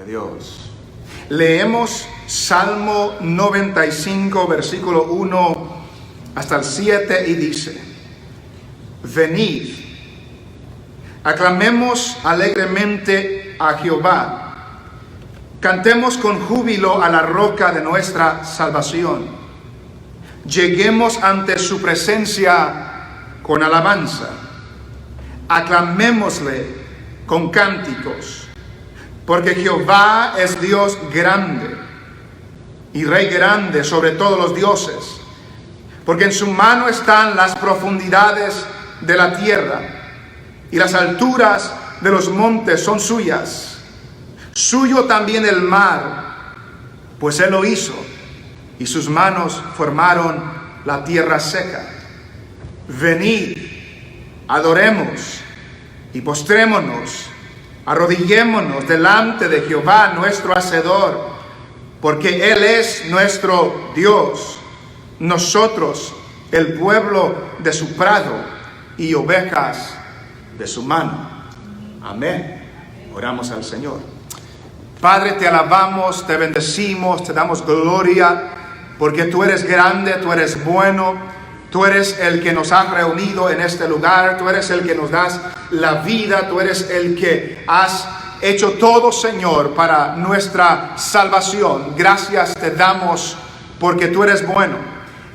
Dios. Leemos Salmo 95, versículo 1 hasta el 7 y dice: venid, aclamemos alegremente a Jehová, cantemos con júbilo a la roca de nuestra salvación, lleguemos ante su presencia con alabanza, aclamémosle con cánticos, porque Jehová es Dios grande y Rey grande sobre todos los dioses, porque en su mano están las profundidades de la tierra y las alturas de los montes son suyas. Suyo también el mar, pues él lo hizo, y sus manos formaron la tierra seca. Venid, adoremos y postrémonos, arrodillémonos delante de Jehová nuestro Hacedor, porque Él es nuestro Dios, nosotros el pueblo de su prado y ovejas de su mano. Amén. Oramos al Señor. Padre, te alabamos, te bendecimos, te damos gloria, porque tú eres grande, tú eres bueno, tú eres el que nos has reunido en este lugar, tú eres el que nos das la vida, tú eres el que has hecho todo, Señor, para nuestra salvación. Gracias te damos porque tú eres bueno.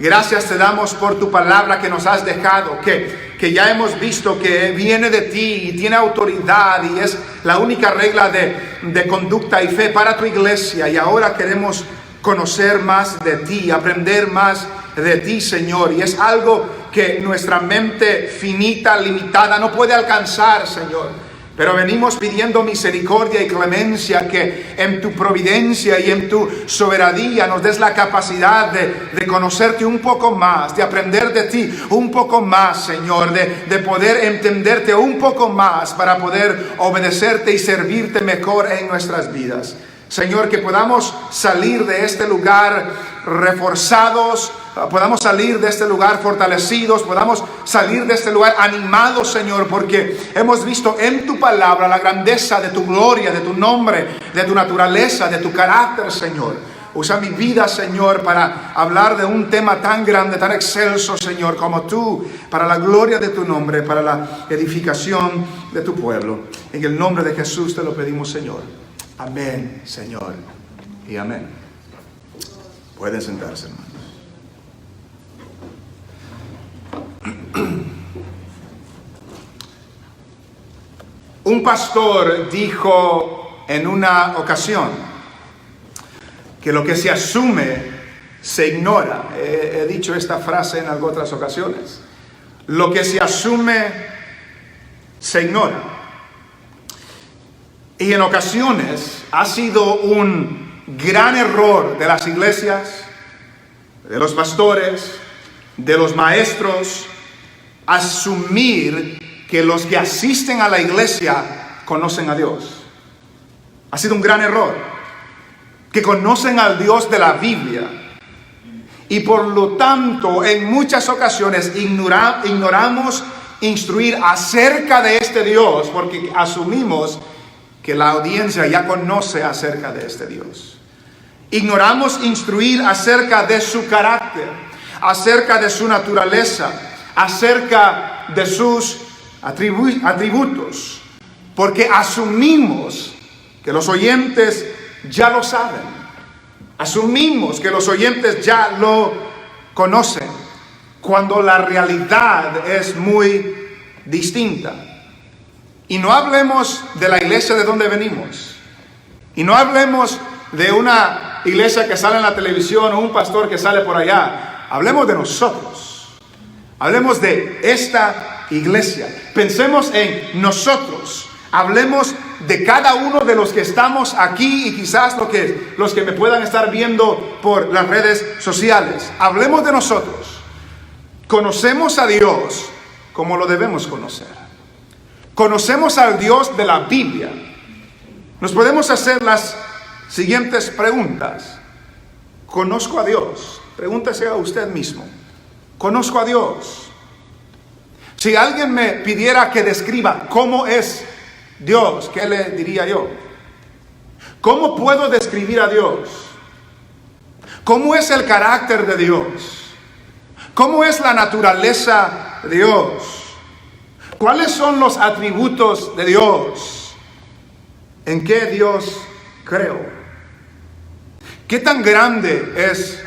Gracias te damos por tu palabra que nos has dejado, que ya hemos visto que viene de ti y tiene autoridad y es la única regla de conducta y fe para tu iglesia. Y ahora queremos conocer más de ti, aprender más de ti, Señor. Y es algo que nuestra mente finita, limitada, no puede alcanzar, Señor. Pero venimos pidiendo misericordia y clemencia, que en tu providencia y en tu soberanía nos des la capacidad de conocerte un poco más, de aprender de ti un poco más, Señor, de poder entenderte un poco más para poder obedecerte y servirte mejor en nuestras vidas. Señor, que podamos salir de este lugar reforzados, podamos salir de este lugar fortalecidos, podamos salir de este lugar animados, Señor, porque hemos visto en tu palabra la grandeza de tu gloria, de tu nombre, de tu naturaleza, de tu carácter, Señor. Usa mi vida, Señor, para hablar de un tema tan grande, tan excelso, Señor, como tú, para la gloria de tu nombre, para la edificación de tu pueblo. En el nombre de Jesús te lo pedimos, Señor. Amén, Señor, y amén. Pueden sentarse, hermanos. Un pastor dijo en una ocasión que lo que se asume se ignora. He dicho esta frase en algunas otras ocasiones. Lo que se asume se ignora. Y en ocasiones ha sido un gran error de las iglesias, de los pastores, de los maestros, asumir que los que asisten a la iglesia conocen a Dios. Ha sido un gran error. Que conocen al Dios de la Biblia. Y por lo tanto, en muchas ocasiones ignoramos instruir acerca de este Dios, porque asumimos que la audiencia ya conoce acerca de este Dios. Ignoramos instruir acerca de su carácter, acerca de su naturaleza, acerca de sus atributos, porque asumimos que los oyentes ya lo saben. Asumimos que los oyentes ya lo conocen, cuando la realidad es muy distinta. Y no hablemos de la iglesia de donde venimos. Y no hablemos de una iglesia que sale en la televisión o un pastor que sale por allá. Hablemos de nosotros. Hablemos de esta iglesia. Pensemos en nosotros. Hablemos de cada uno de los que estamos aquí y quizás los que me puedan estar viendo por las redes sociales. Hablemos de nosotros. Conocemos a Dios como lo debemos conocer. Conocemos al Dios de la Biblia. Nos podemos hacer las siguientes preguntas. ¿Conozco a Dios? Pregúntese a usted mismo. ¿Conozco a Dios? Si alguien me pidiera que describa cómo es Dios, ¿qué le diría yo? ¿Cómo puedo describir a Dios? ¿Cómo es el carácter de Dios? ¿Cómo es la naturaleza de Dios? ¿Cuáles son los atributos de Dios? ¿En qué Dios creo? ¿Qué tan grande es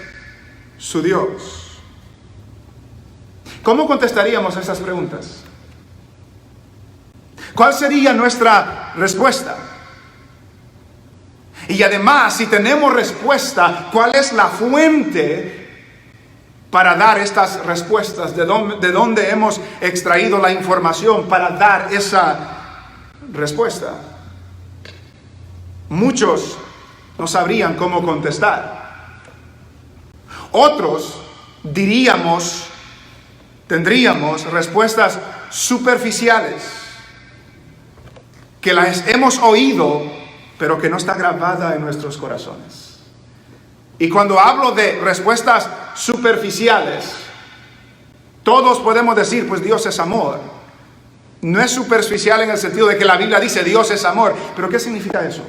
su Dios? ¿Cómo contestaríamos a esas preguntas? ¿Cuál sería nuestra respuesta? Y además, si tenemos respuesta, ¿cuál es la fuente para dar estas respuestas? ¿De dónde hemos extraído la información para dar esa respuesta? Muchos no sabrían cómo contestar. Otros tendríamos respuestas superficiales, que las hemos oído, pero que no está grabada en nuestros corazones. Y cuando hablo de respuestas superficiales, todos podemos decir, pues Dios es amor. No es superficial en el sentido de que la Biblia dice Dios es amor. ¿Pero qué significa eso?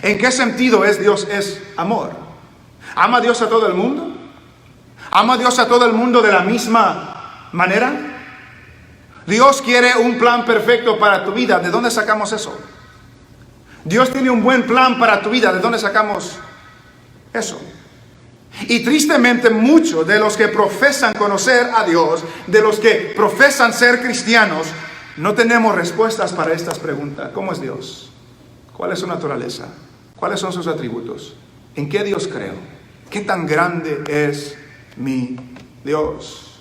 ¿En qué sentido es Dios es amor? ¿Ama Dios a todo el mundo? ¿Ama Dios a todo el mundo de la misma manera? Dios quiere un plan perfecto para tu vida. ¿De dónde sacamos eso? Dios tiene un buen plan para tu vida. ¿De dónde sacamos eso? Y tristemente muchos de los que profesan conocer a Dios, de los que profesan ser cristianos, no tenemos respuestas para estas preguntas. ¿Cómo es Dios? ¿Cuál es su naturaleza? ¿Cuáles son sus atributos? ¿En qué Dios creo? ¿Qué tan grande es mi Dios?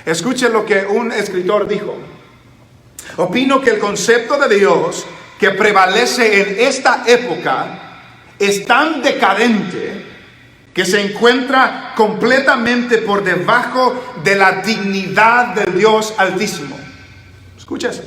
Escuchen lo que un escritor dijo. Opino que el concepto de Dios que prevalece en esta época es tan decadente que se encuentra completamente por debajo de la dignidad del Dios Altísimo. Escucha eso.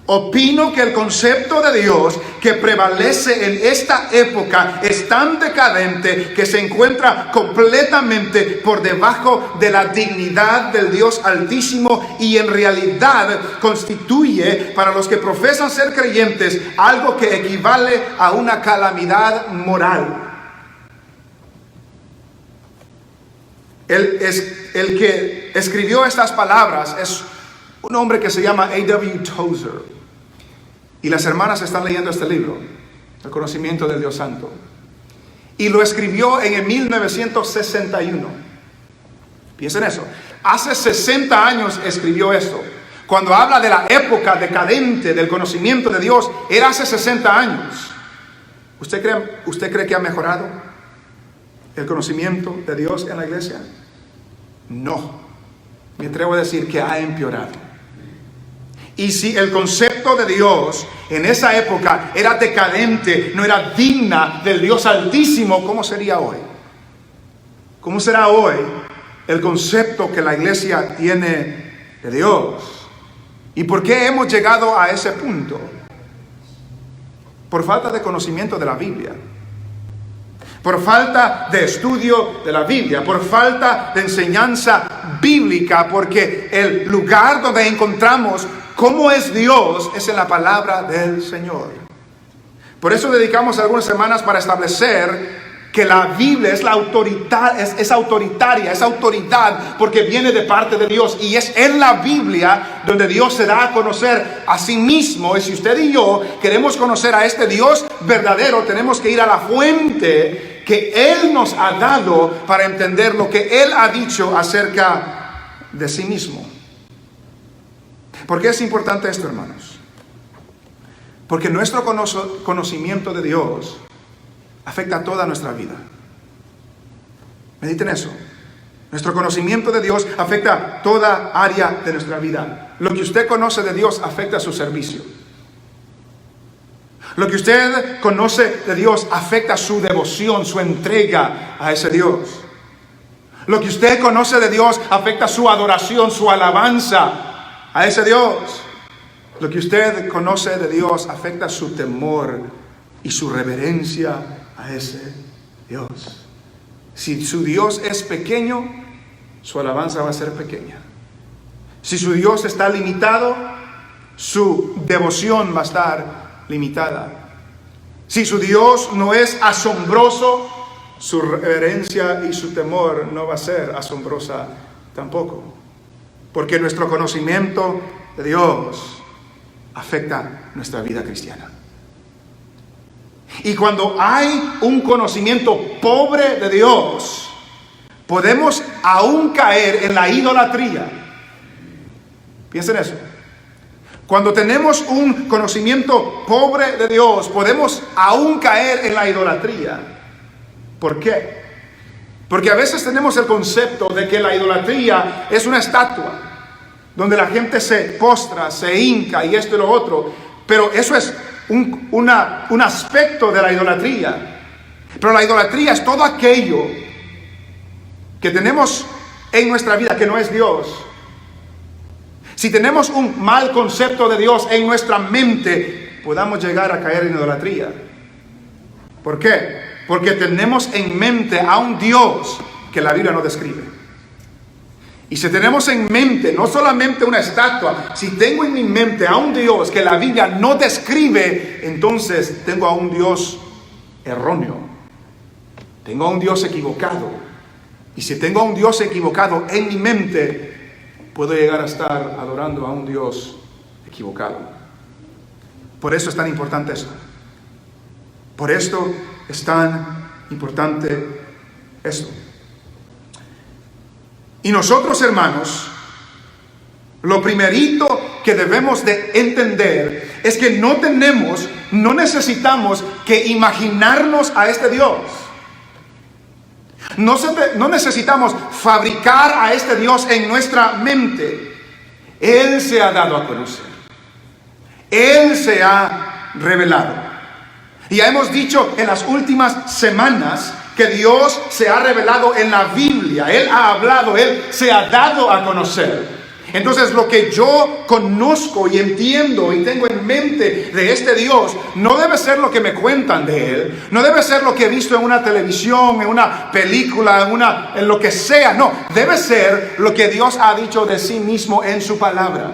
Opino que el concepto de Dios que prevalece en esta época es tan decadente que se encuentra completamente por debajo de la dignidad del Dios Altísimo y en realidad constituye para los que profesan ser creyentes algo que equivale a una calamidad moral. El que escribió estas palabras es un hombre que se llama A.W. Tozer. Y las hermanas están leyendo este libro, El conocimiento del Dios Santo. Y lo escribió en el 1961. Piensen eso. Hace 60 años escribió esto. Cuando habla de la época decadente del conocimiento de Dios, era hace 60 años. ¿Usted cree que ha mejorado el conocimiento de Dios en la iglesia? No. Me atrevo a decir que ha empeorado. Y si el concepto de Dios en esa época era decadente, no era digna del Dios Altísimo, ¿cómo sería hoy? ¿Cómo será hoy el concepto que la iglesia tiene de Dios? ¿Y por qué hemos llegado a ese punto? Por falta de conocimiento de la Biblia. Por falta de estudio de la Biblia, por falta de enseñanza bíblica, porque el lugar donde encontramos cómo es Dios es en la palabra del Señor. Por eso dedicamos algunas semanas para establecer que la Biblia es la autoridad, es autoritaria, es autoridad porque viene de parte de Dios, y es en la Biblia donde Dios se da a conocer a sí mismo. Y si usted y yo queremos conocer a este Dios verdadero, tenemos que ir a la fuente que Él nos ha dado para entender lo que Él ha dicho acerca de sí mismo. ¿Por qué es importante esto, hermanos? Porque nuestro conocimiento de Dios afecta toda nuestra vida. Mediten eso. Nuestro conocimiento de Dios afecta toda área de nuestra vida. Lo que usted conoce de Dios afecta su servicio. Lo que usted conoce de Dios afecta su devoción, su entrega a ese Dios. Lo que usted conoce de Dios afecta su adoración, su alabanza a ese Dios. Lo que usted conoce de Dios afecta su temor y su reverencia a ese Dios. Si su Dios es pequeño, su alabanza va a ser pequeña. Si su Dios está limitado, su devoción va a estar limitada. Si su Dios no es asombroso, su reverencia y su temor no va a ser asombrosa tampoco. Porque nuestro conocimiento de Dios afecta nuestra vida cristiana. Y cuando hay un conocimiento pobre de Dios, podemos aún caer en la idolatría. Piensen eso. Cuando tenemos un conocimiento pobre de Dios, podemos aún caer en la idolatría. ¿Por qué? Porque a veces tenemos el concepto de que la idolatría es una estatua, donde la gente se postra, se hinca y esto y lo otro. Pero eso es un aspecto de la idolatría. Pero la idolatría es todo aquello que tenemos en nuestra vida que no es Dios. Si tenemos un mal concepto de Dios en nuestra mente, podamos llegar a caer en idolatría. ¿Por qué? Porque tenemos en mente a un Dios que la Biblia no describe. Y si tenemos en mente no solamente una estatua, si tengo en mi mente a un Dios que la Biblia no describe, entonces tengo a un Dios erróneo. Tengo a un Dios equivocado. Y si tengo a un Dios equivocado en mi mente, puedo llegar a estar adorando a un Dios equivocado. Por eso es tan importante esto. Por esto es tan importante esto. Y nosotros, hermanos, lo primerito que debemos de entender es que no necesitamos que imaginarnos a este Dios. No necesitamos fabricar a este Dios en nuestra mente. Él se ha dado a conocer. Él se ha revelado. Y ya hemos dicho en las últimas semanas que Dios se ha revelado en la Biblia. Él ha hablado, Él se ha dado a conocer. Entonces lo que yo conozco y entiendo y tengo en mente de este Dios no debe ser lo que me cuentan de Él, no debe ser lo que he visto en una televisión, en una película, en lo que sea. No, debe ser lo que Dios ha dicho de sí mismo en su palabra.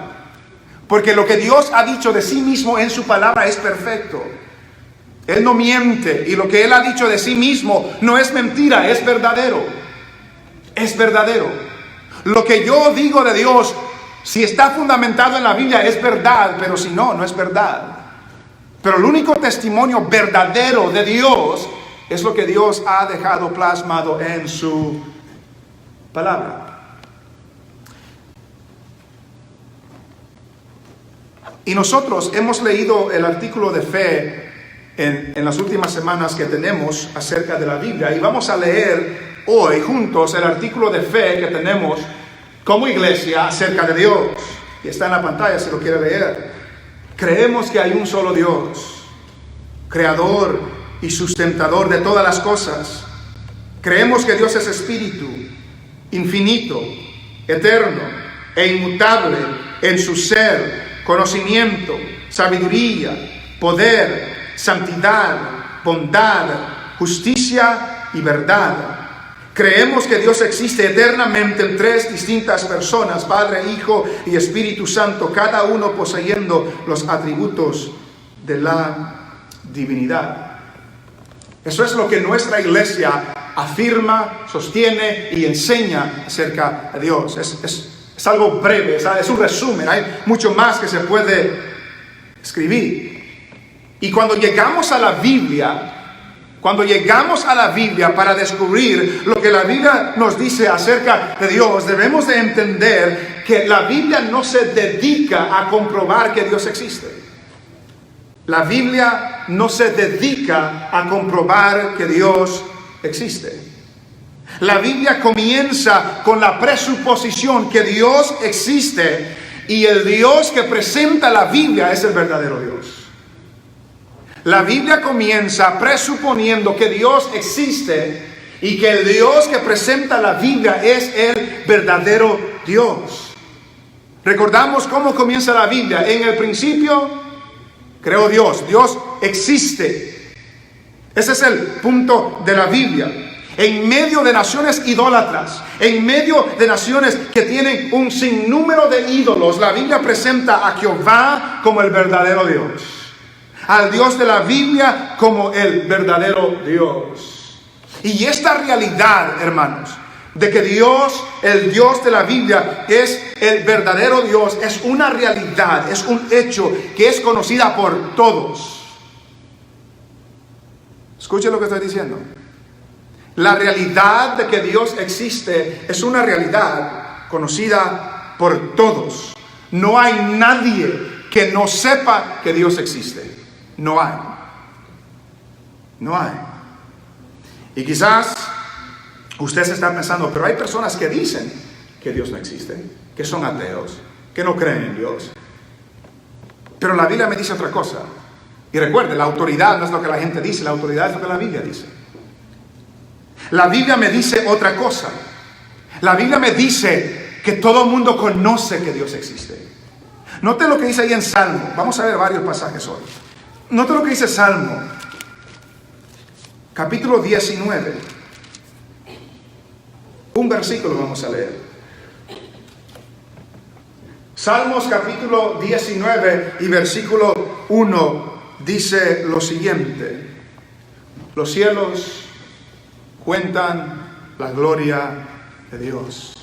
Porque lo que Dios ha dicho de sí mismo en su palabra es perfecto. Él no miente, y lo que Él ha dicho de sí mismo no es mentira, es verdadero. Es verdadero. Lo que yo digo de Dios, si está fundamentado en la Biblia, es verdad, pero si no, no es verdad. Pero el único testimonio verdadero de Dios es lo que Dios ha dejado plasmado en su palabra. Y nosotros hemos leído el artículo de fe en las últimas semanas que tenemos acerca de la Biblia, y vamos a leer hoy juntos el artículo de fe que tenemos como iglesia acerca de Dios. Y está en la pantalla si lo quiere leer. Creemos que hay un solo Dios, creador y sustentador de todas las cosas. Creemos que Dios es espíritu, infinito, eterno e inmutable en su ser, conocimiento, sabiduría, poder, santidad, bondad, justicia y verdad. Creemos que Dios existe eternamente en tres distintas personas, Padre, Hijo y Espíritu Santo, cada uno poseyendo los atributos de la divinidad. Eso es lo que nuestra iglesia afirma, sostiene y enseña acerca de Dios. Es algo breve, es un resumen, hay mucho más que se puede escribir. Y cuando llegamos a la Biblia para descubrir lo que la Biblia nos dice acerca de Dios, debemos de entender que la Biblia no se dedica a comprobar que Dios existe. La Biblia no se dedica a comprobar que Dios existe. La Biblia comienza con la presuposición que Dios existe, y el Dios que presenta la Biblia es el verdadero Dios. La Biblia comienza presuponiendo que Dios existe y que el Dios que presenta la Biblia es el verdadero Dios. Recordamos cómo comienza la Biblia. En el principio creó Dios. Dios existe. Ese es el punto de la Biblia. En medio de naciones idólatras, en medio de naciones que tienen un sinnúmero de ídolos, la Biblia presenta a Jehová como el verdadero Dios. al Dios de la Biblia como el verdadero Dios. Y esta realidad, hermanos, de que Dios, el Dios de la Biblia, es el verdadero Dios, es una realidad, es un hecho que es conocida por todos. Escuche lo que estoy diciendo. La realidad de que Dios existe es una realidad conocida por todos. No hay nadie que no sepa que Dios existe. No hay. No hay. Y quizás usted se está pensando, pero hay personas que dicen que Dios no existe, que son ateos, que no creen en Dios. Pero la Biblia me dice otra cosa. Y recuerde, la autoridad no es lo que la gente dice, la autoridad es lo que la Biblia dice. La Biblia me dice otra cosa. La Biblia me dice que todo el mundo conoce que Dios existe. Note lo que dice ahí en Salmo. Vamos a ver varios pasajes hoy. Note lo que dice Salmo, capítulo 19. Un versículo vamos a leer. Salmos capítulo 19 y versículo 1 dice lo siguiente: los cielos cuentan la gloria de Dios,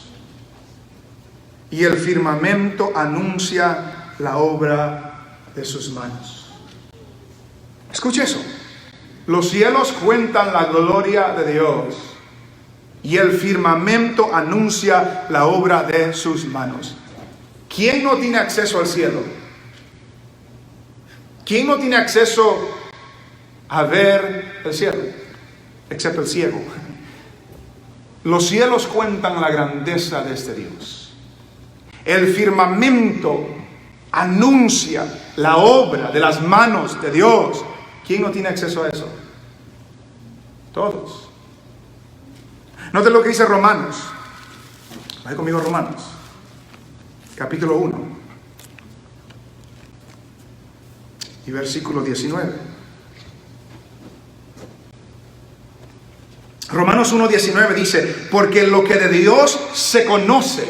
y el firmamento anuncia la obra de sus manos. Escuche eso. Los cielos cuentan la gloria de Dios, y el firmamento anuncia la obra de sus manos. ¿Quién no tiene acceso al cielo? ¿Quién no tiene acceso a ver el cielo? Excepto el ciego. Los cielos cuentan la grandeza de este Dios. El firmamento anuncia la obra de las manos de Dios. ¿Quién no tiene acceso a eso? Todos. Noten lo que dice Romanos. Vaya conmigo, Romanos, capítulo 1 y versículo 19. Romanos 1:19 dice: porque lo que de Dios se conoce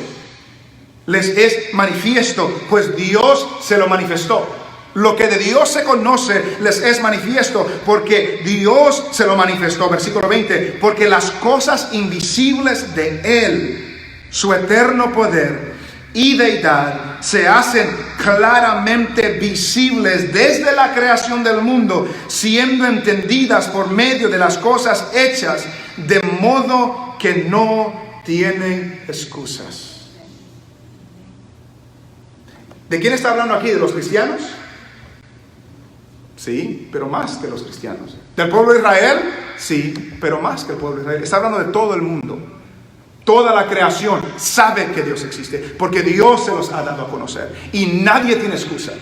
les es manifiesto, pues Dios se lo manifestó. Lo que de Dios se conoce les es manifiesto, porque Dios se lo manifestó. Versículo 20: porque las cosas invisibles de Él, su eterno poder y deidad, se hacen claramente visibles desde la creación del mundo, siendo entendidas por medio de las cosas hechas, de modo que no tienen excusas. ¿De quién está hablando aquí? ¿De los cristianos? Sí, pero más que los cristianos. ¿Del pueblo de Israel? Sí, pero más que el pueblo de Israel. Está hablando de todo el mundo. Toda la creación sabe que Dios existe, porque Dios se los ha dado a conocer. Y nadie tiene excusa.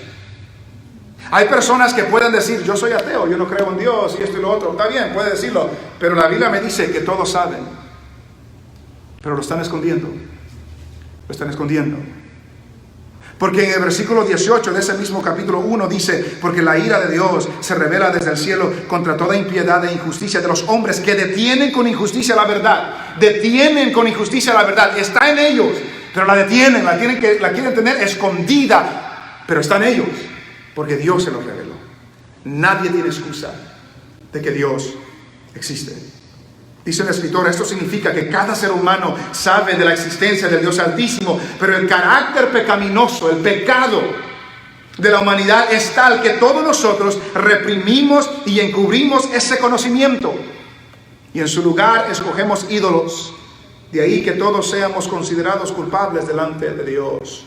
Hay personas que pueden decir: yo soy ateo, yo no creo en Dios y esto y lo otro. Está bien, puede decirlo, pero la Biblia me dice que todos saben. Pero lo están escondiendo. Lo están escondiendo. Porque en el versículo 18 de ese mismo capítulo 1 dice: porque la ira de Dios se revela desde el cielo contra toda impiedad e injusticia de los hombres que detienen con injusticia la verdad. Detienen con injusticia la verdad. Está en ellos, pero la detienen, la quieren tener escondida, pero está en ellos, porque Dios se los reveló. Nadie tiene excusa de que Dios existe. Dice el escritor: esto significa que cada ser humano sabe de la existencia del Dios Altísimo, pero el carácter pecaminoso, el pecado de la humanidad es tal que todos nosotros reprimimos y encubrimos ese conocimiento, y en su lugar escogemos ídolos. De ahí que todos seamos considerados culpables delante de Dios.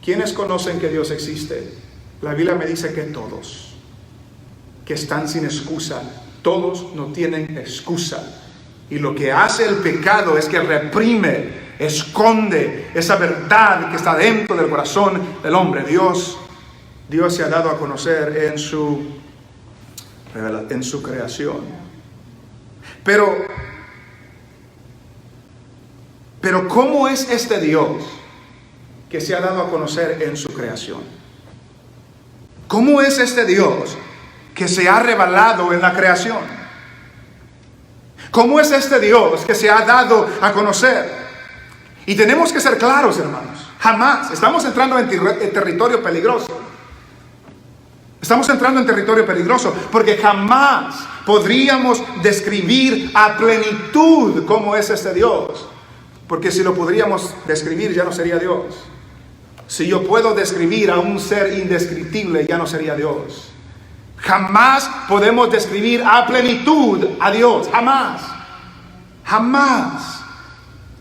¿Quiénes conocen que Dios existe? La Biblia me dice que todos, que están sin excusa. Todos no tienen excusa. Y lo que hace el pecado es que reprime, esconde esa verdad que está dentro del corazón del hombre. Dios se ha dado a conocer en su creación. Pero ¿cómo es este Dios que se ha dado a conocer en su creación? ¿Cómo es este Dios que se ha revelado en la creación? ¿Cómo es este Dios que se ha dado a conocer? Y tenemos que ser claros, hermanos. Jamás estamos entrando en territorio peligroso. Estamos entrando en territorio peligroso porque jamás podríamos describir a plenitud cómo es este Dios. Porque si lo podríamos describir ya no sería Dios. Si yo puedo describir a un ser indescriptible ya no sería Dios. Jamás podemos describir a plenitud a Dios. Jamás. Jamás.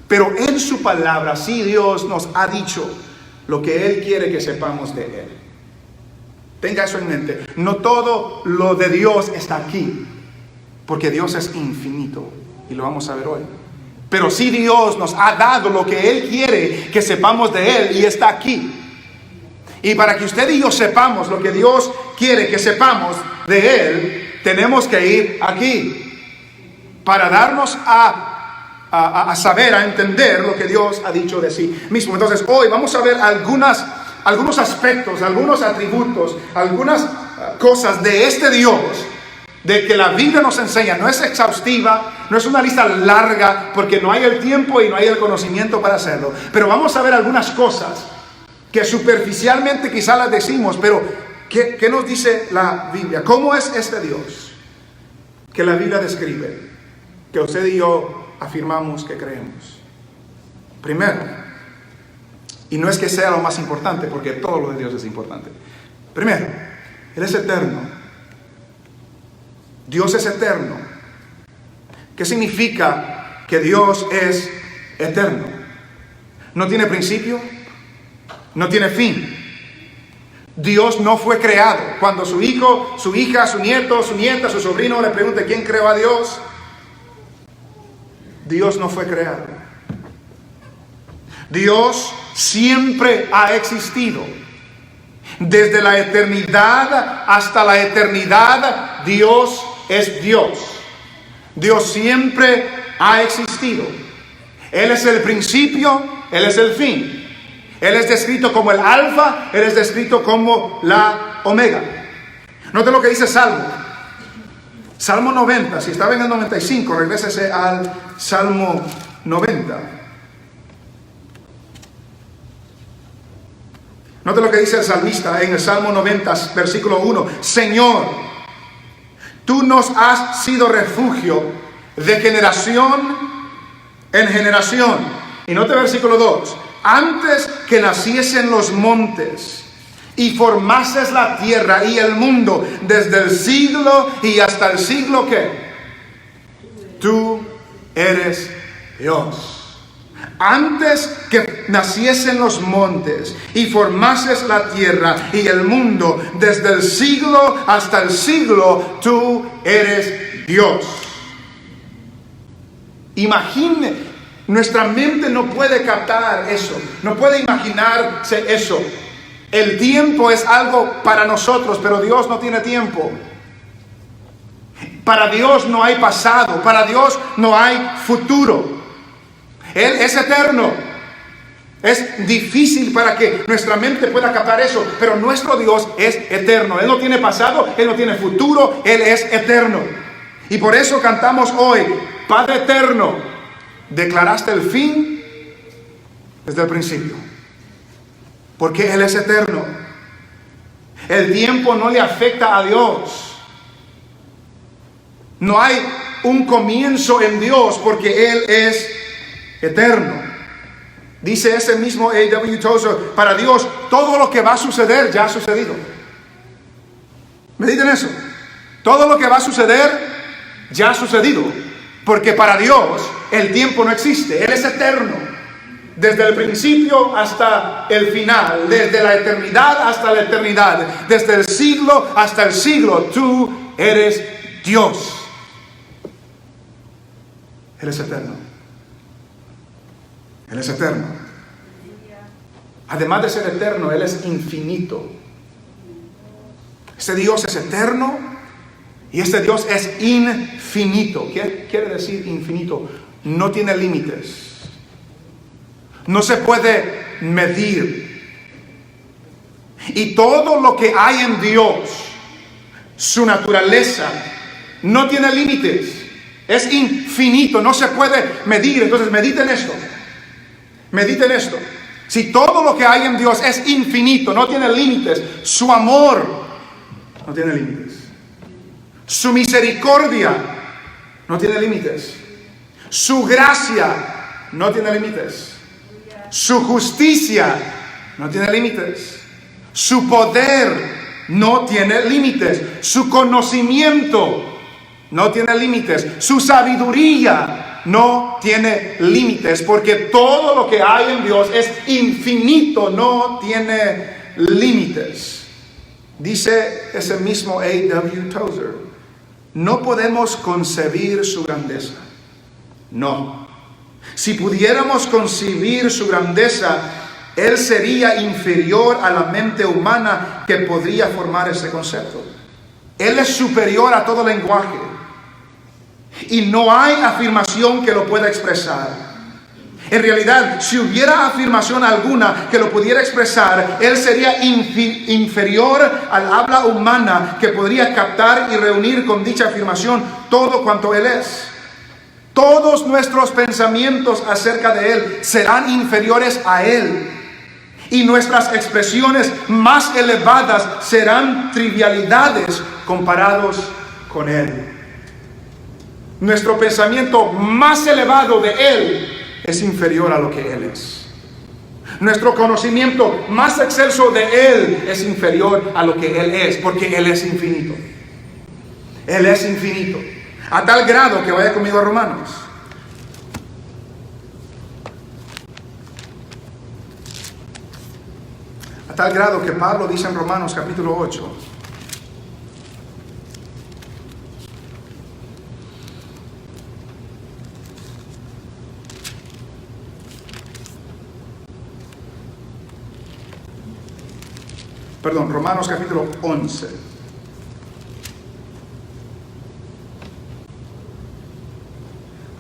Pero en su palabra sí Dios nos ha dicho lo que Él quiere que sepamos de Él. Tenga eso en mente. No todo lo de Dios está aquí, porque Dios es infinito y lo vamos a ver hoy. Pero sí Dios nos ha dado lo que Él quiere que sepamos de Él y está aquí. Y para que usted y yo sepamos lo que Dios quiere que sepamos de Él, tenemos que ir aquí para darnos a saber, a entender lo que Dios ha dicho de sí mismo. Entonces hoy vamos a ver algunos aspectos, algunos atributos, algunas cosas de este Dios, de que la Biblia nos enseña. No es exhaustiva, no es una lista larga, porque no hay el tiempo y no hay el conocimiento para hacerlo. Pero vamos a ver algunas cosas que superficialmente quizá las decimos, pero ¿qué nos dice la Biblia? ¿Cómo es este Dios que la Biblia describe, que usted y yo afirmamos que creemos? Primero, y no es que sea lo más importante, porque todo lo de Dios es importante. Primero, Él es eterno. Dios es eterno. ¿Qué significa que Dios es eterno? No tiene principio, no tiene fin. Dios no fue creado. Cuando su hijo, su hija, su nieto, su nieta, su sobrino le pregunte quién creó a Dios, Dios no fue creado. Dios siempre ha existido. Desde la eternidad hasta la eternidad, Dios es Dios. Dios siempre ha existido. Él es el principio, Él es el fin. Él es descrito como el alfa, Él es descrito como la omega. Note lo que dice Salmo. Salmo 90, si estaba en el 95, regrésese al Salmo 90. Note lo que dice el salmista en el Salmo 90, versículo 1. Señor, tú nos has sido refugio de generación en generación. Y note el versículo 2. Antes que naciesen los montes y formases la tierra y el mundo, desde el siglo y hasta el siglo que tú eres Dios. Antes que naciesen los montes y formases la tierra y el mundo, desde el siglo hasta el siglo, tú eres Dios. Imagine, nuestra mente no puede captar eso, no puede imaginarse eso. El tiempo es algo para nosotros, pero Dios no tiene tiempo. Para Dios no hay pasado, para Dios no hay futuro. Él es eterno. Es difícil para que nuestra mente pueda captar eso, pero nuestro Dios es eterno. Él no tiene pasado, Él no tiene futuro, Él es eterno. Y por eso cantamos hoy, Padre eterno, declaraste el fin desde el principio. Porque Él es eterno. El tiempo no le afecta a Dios. No hay un comienzo en Dios porque Él es eterno. Dice ese mismo A.W. Tozer, para Dios todo lo que va a suceder ya ha sucedido. Mediten eso. Todo lo que va a suceder ya ha sucedido. Porque para Dios el tiempo no existe. Él es eterno. Desde el principio hasta el final. Desde la eternidad hasta la eternidad. Desde el siglo hasta el siglo. Tú eres Dios. Él es eterno. Él es eterno. Además de ser eterno, Él es infinito. Este Dios es eterno y este Dios es infinito. ¿Qué quiere decir infinito? No tiene límites. No se puede medir. Y todo lo que hay en Dios, su naturaleza, no tiene límites. Es infinito, no se puede medir. Entonces mediten esto. Mediten esto. Si todo lo que hay en Dios es infinito, no tiene límites, su amor no tiene límites. Su misericordia no tiene límites. Su gracia no tiene límites. Su justicia no tiene límites. Su poder no tiene límites. Su conocimiento no tiene límites. Su sabiduría no tiene límites. Porque todo lo que hay en Dios es infinito, no tiene límites. Dice ese mismo A.W. Tozer: no podemos concebir su grandeza. No. Si pudiéramos concebir su grandeza, Él sería inferior a la mente humana que podría formar ese concepto. Él es superior a todo lenguaje. Y no hay afirmación que lo pueda expresar. En realidad, si hubiera afirmación alguna que lo pudiera expresar, Él sería inferior al habla humana que podría captar y reunir con dicha afirmación todo cuanto Él es. Todos nuestros pensamientos acerca de Él serán inferiores a Él. Y nuestras expresiones más elevadas serán trivialidades comparados con Él. Nuestro pensamiento más elevado de Él es inferior a lo que Él es. Nuestro conocimiento más excelso de Él es inferior a lo que Él es, porque Él es infinito. Él es infinito. A tal grado que vaya conmigo a Romanos. A tal grado que Pablo dice en Romanos capítulo 8. Perdón, Romanos capítulo 11.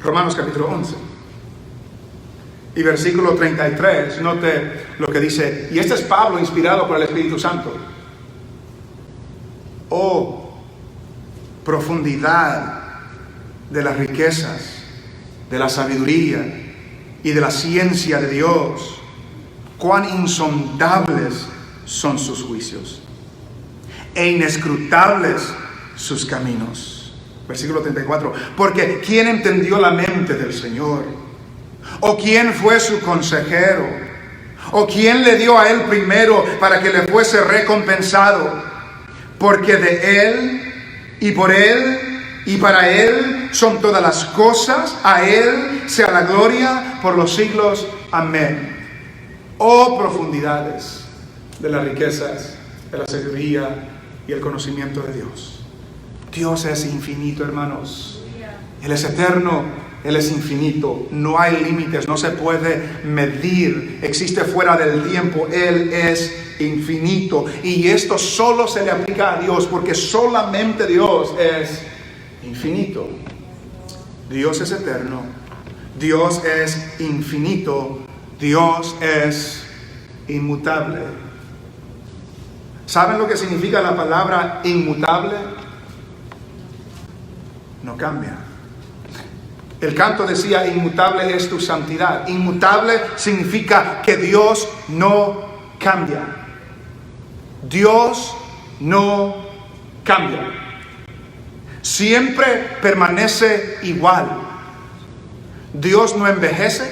Romanos capítulo 11. Y versículo 33, note lo que dice, y este es Pablo inspirado por el Espíritu Santo. Oh, profundidad de las riquezas, de la sabiduría y de la ciencia de Dios, cuán insondables son sus juicios e inescrutables sus caminos. Versículo 34, porque ¿quién entendió la mente del Señor? ¿O quién fue su consejero? ¿O quién le dio a Él primero para que le fuese recompensado? Porque de Él, y por Él, y para Él son todas las cosas. A Él sea la gloria por los siglos. Amén. Oh profundidades de las riquezas, de la sabiduría y el conocimiento de Dios. Dios es infinito, hermanos. Él es eterno, Él es infinito. No hay límites, no se puede medir. Existe fuera del tiempo. Él es infinito. Y esto solo se le aplica a Dios, porque solamente Dios es infinito. Dios es eterno. Dios es infinito. Dios es inmutable. ¿Saben lo que significa la palabra inmutable? No cambia. El canto decía, inmutable es tu santidad. Inmutable significa que Dios no cambia. Dios no cambia. Siempre permanece igual. Dios no envejece.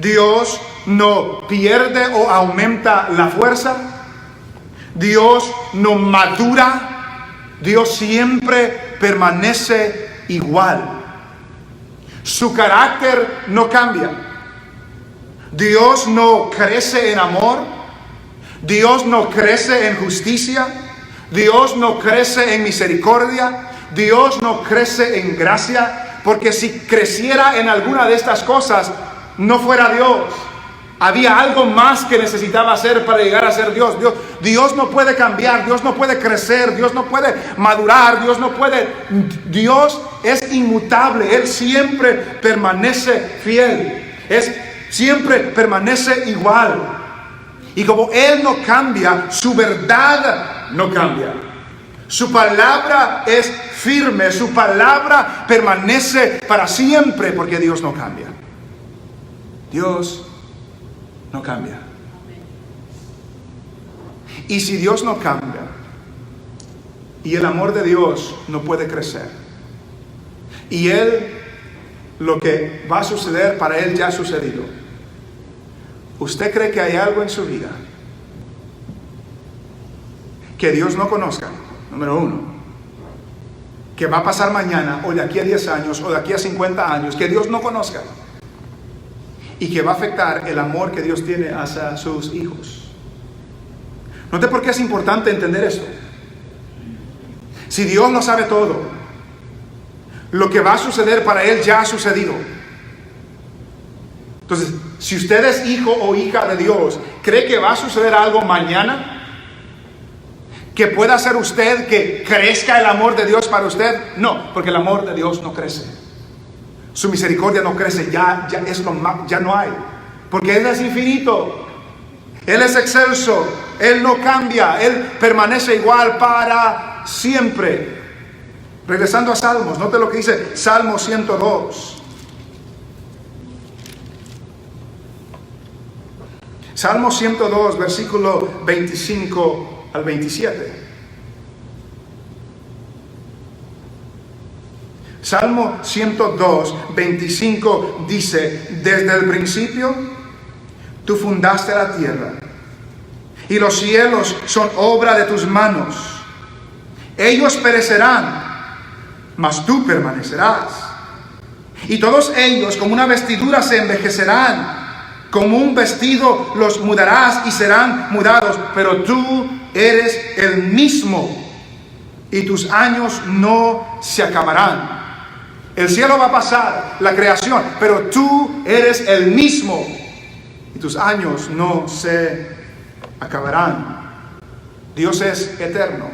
Dios no pierde o aumenta la fuerza. Dios no madura. Dios siempre permanece igual. Su carácter no cambia. Dios no crece en amor. Dios no crece en justicia. Dios no crece en misericordia. Dios no crece en gracia. Porque si creciera en alguna de estas cosas, no fuera Dios. Había algo más que necesitaba hacer para llegar a ser Dios. Dios no puede cambiar, Dios no puede crecer, Dios no puede madurar, Dios es inmutable. Él siempre permanece fiel. Siempre permanece igual. Y como Él no cambia, su verdad no cambia. Su palabra es firme, su palabra permanece para siempre, porque Dios no cambia. Dios no cambia. Y si Dios no cambia, Y el amor de Dios no puede crecer. Y lo que va a suceder para Él ya ha sucedido. ¿Usted cree que hay algo en su vida que Dios no conozca? Número uno. Que va a pasar mañana, o de aquí a 10 años, o de aquí a 50 años, que Dios no conozca. Y que va a afectar el amor que Dios tiene hacia sus hijos. Note por qué es importante entender esto. Si Dios lo sabe todo, lo que va a suceder para Él ya ha sucedido. Entonces, si usted es hijo o hija de Dios, ¿cree que va a suceder algo mañana que pueda hacer usted que crezca el amor de Dios para usted? No, porque el amor de Dios no crece. Su misericordia no crece, ya no hay. Porque Él es infinito. Él es excelso. Él no cambia. Él permanece igual para siempre. Regresando a Salmos, note lo que dice Salmo 102. Salmo 102, versículo 25 al 27. Salmo 102, 25 dice: desde el principio tú fundaste la tierra, y los cielos son obra de tus manos. Ellos perecerán, mas tú permanecerás. Y todos ellos como una vestidura se envejecerán. Como un vestido los mudarás y serán mudados, pero tú eres el mismo y tus años no se acabarán. El cielo va a pasar, la creación, pero tú eres el mismo y tus años no se acabarán. Dios es eterno,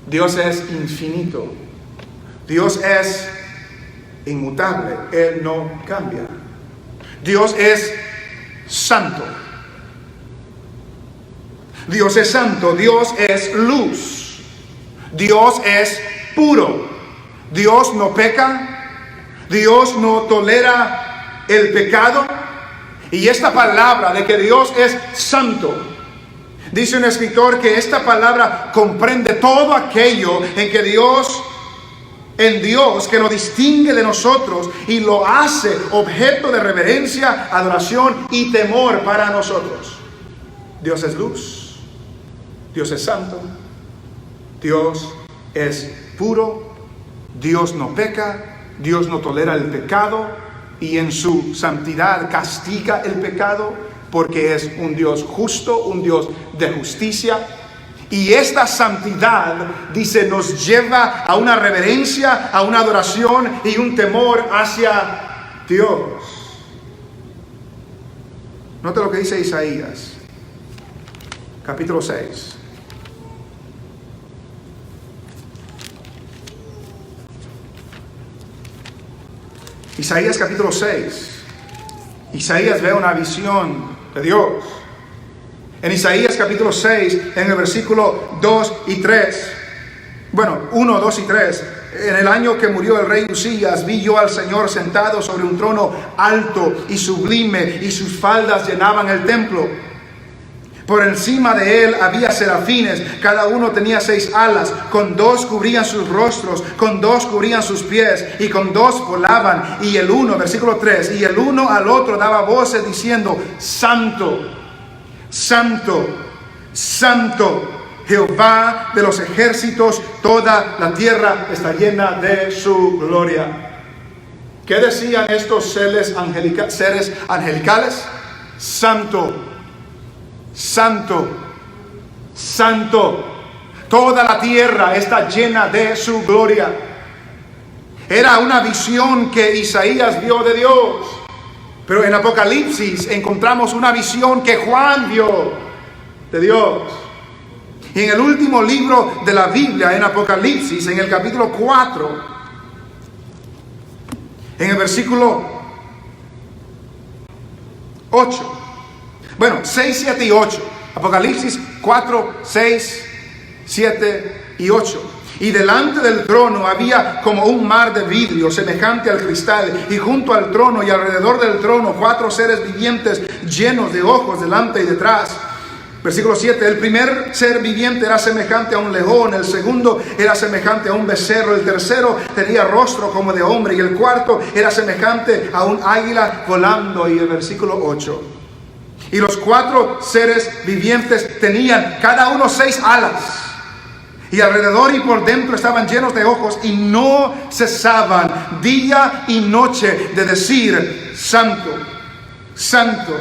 Dios es infinito, Dios es inmutable, Él no cambia. Dios es santo. Dios es santo. Dios es luz. Dios es puro. Dios no peca. Dios no tolera el pecado. Y esta palabra de que Dios es santo, dice un escritor que esta palabra comprende todo aquello en Dios que lo distingue de nosotros y lo hace objeto de reverencia, adoración y temor para nosotros. Dios es luz, Dios es santo, Dios es puro, Dios no peca, Dios no tolera el pecado y en su santidad castiga el pecado porque es un Dios justo, un Dios de justicia. Y esta santidad, dice, nos lleva a una reverencia, a una adoración y un temor hacia Dios. Nota lo que dice Isaías, capítulo 6. Isaías capítulo 6. Isaías ve una visión de Dios. En Isaías capítulo 6, en el versículo 2 y 3. Bueno, 1, 2 y 3. En el año que murió el rey Usías, vi yo al Señor sentado sobre un trono alto y sublime, y sus faldas llenaban el templo. Por encima de él había serafines, cada uno tenía 6 alas, con 2 cubrían sus rostros, con 2 cubrían sus pies, y con 2 volaban. Y el uno, versículo 3, y el uno al otro daba voces diciendo: Santo, Santo, Santo, Jehová de los ejércitos, toda la tierra está llena de su gloria. ¿Qué decían estos seres angelicales? Santo, Santo, Santo, toda la tierra está llena de su gloria. Era una visión que Isaías vio de Dios. Pero en Apocalipsis encontramos una visión que Juan vio de Dios. Y en el último libro de la Biblia, en Apocalipsis, en el capítulo 4, en el versículo 8. Bueno, 6, 7 y 8. Apocalipsis 4, 6, 7 y 8. Y delante del trono había como un mar de vidrio semejante al cristal, y junto al trono y alrededor del trono 4 seres vivientes llenos de ojos delante y detrás. Versículo 7, el primer ser viviente era semejante a un león, el segundo era semejante a un becerro, el tercero tenía rostro como de hombre y el cuarto era semejante a un águila volando. Y el versículo 8, y los 4 seres vivientes tenían cada uno 6 alas, y alrededor y por dentro estaban llenos de ojos, y no cesaban día y noche de decir: Santo, Santo,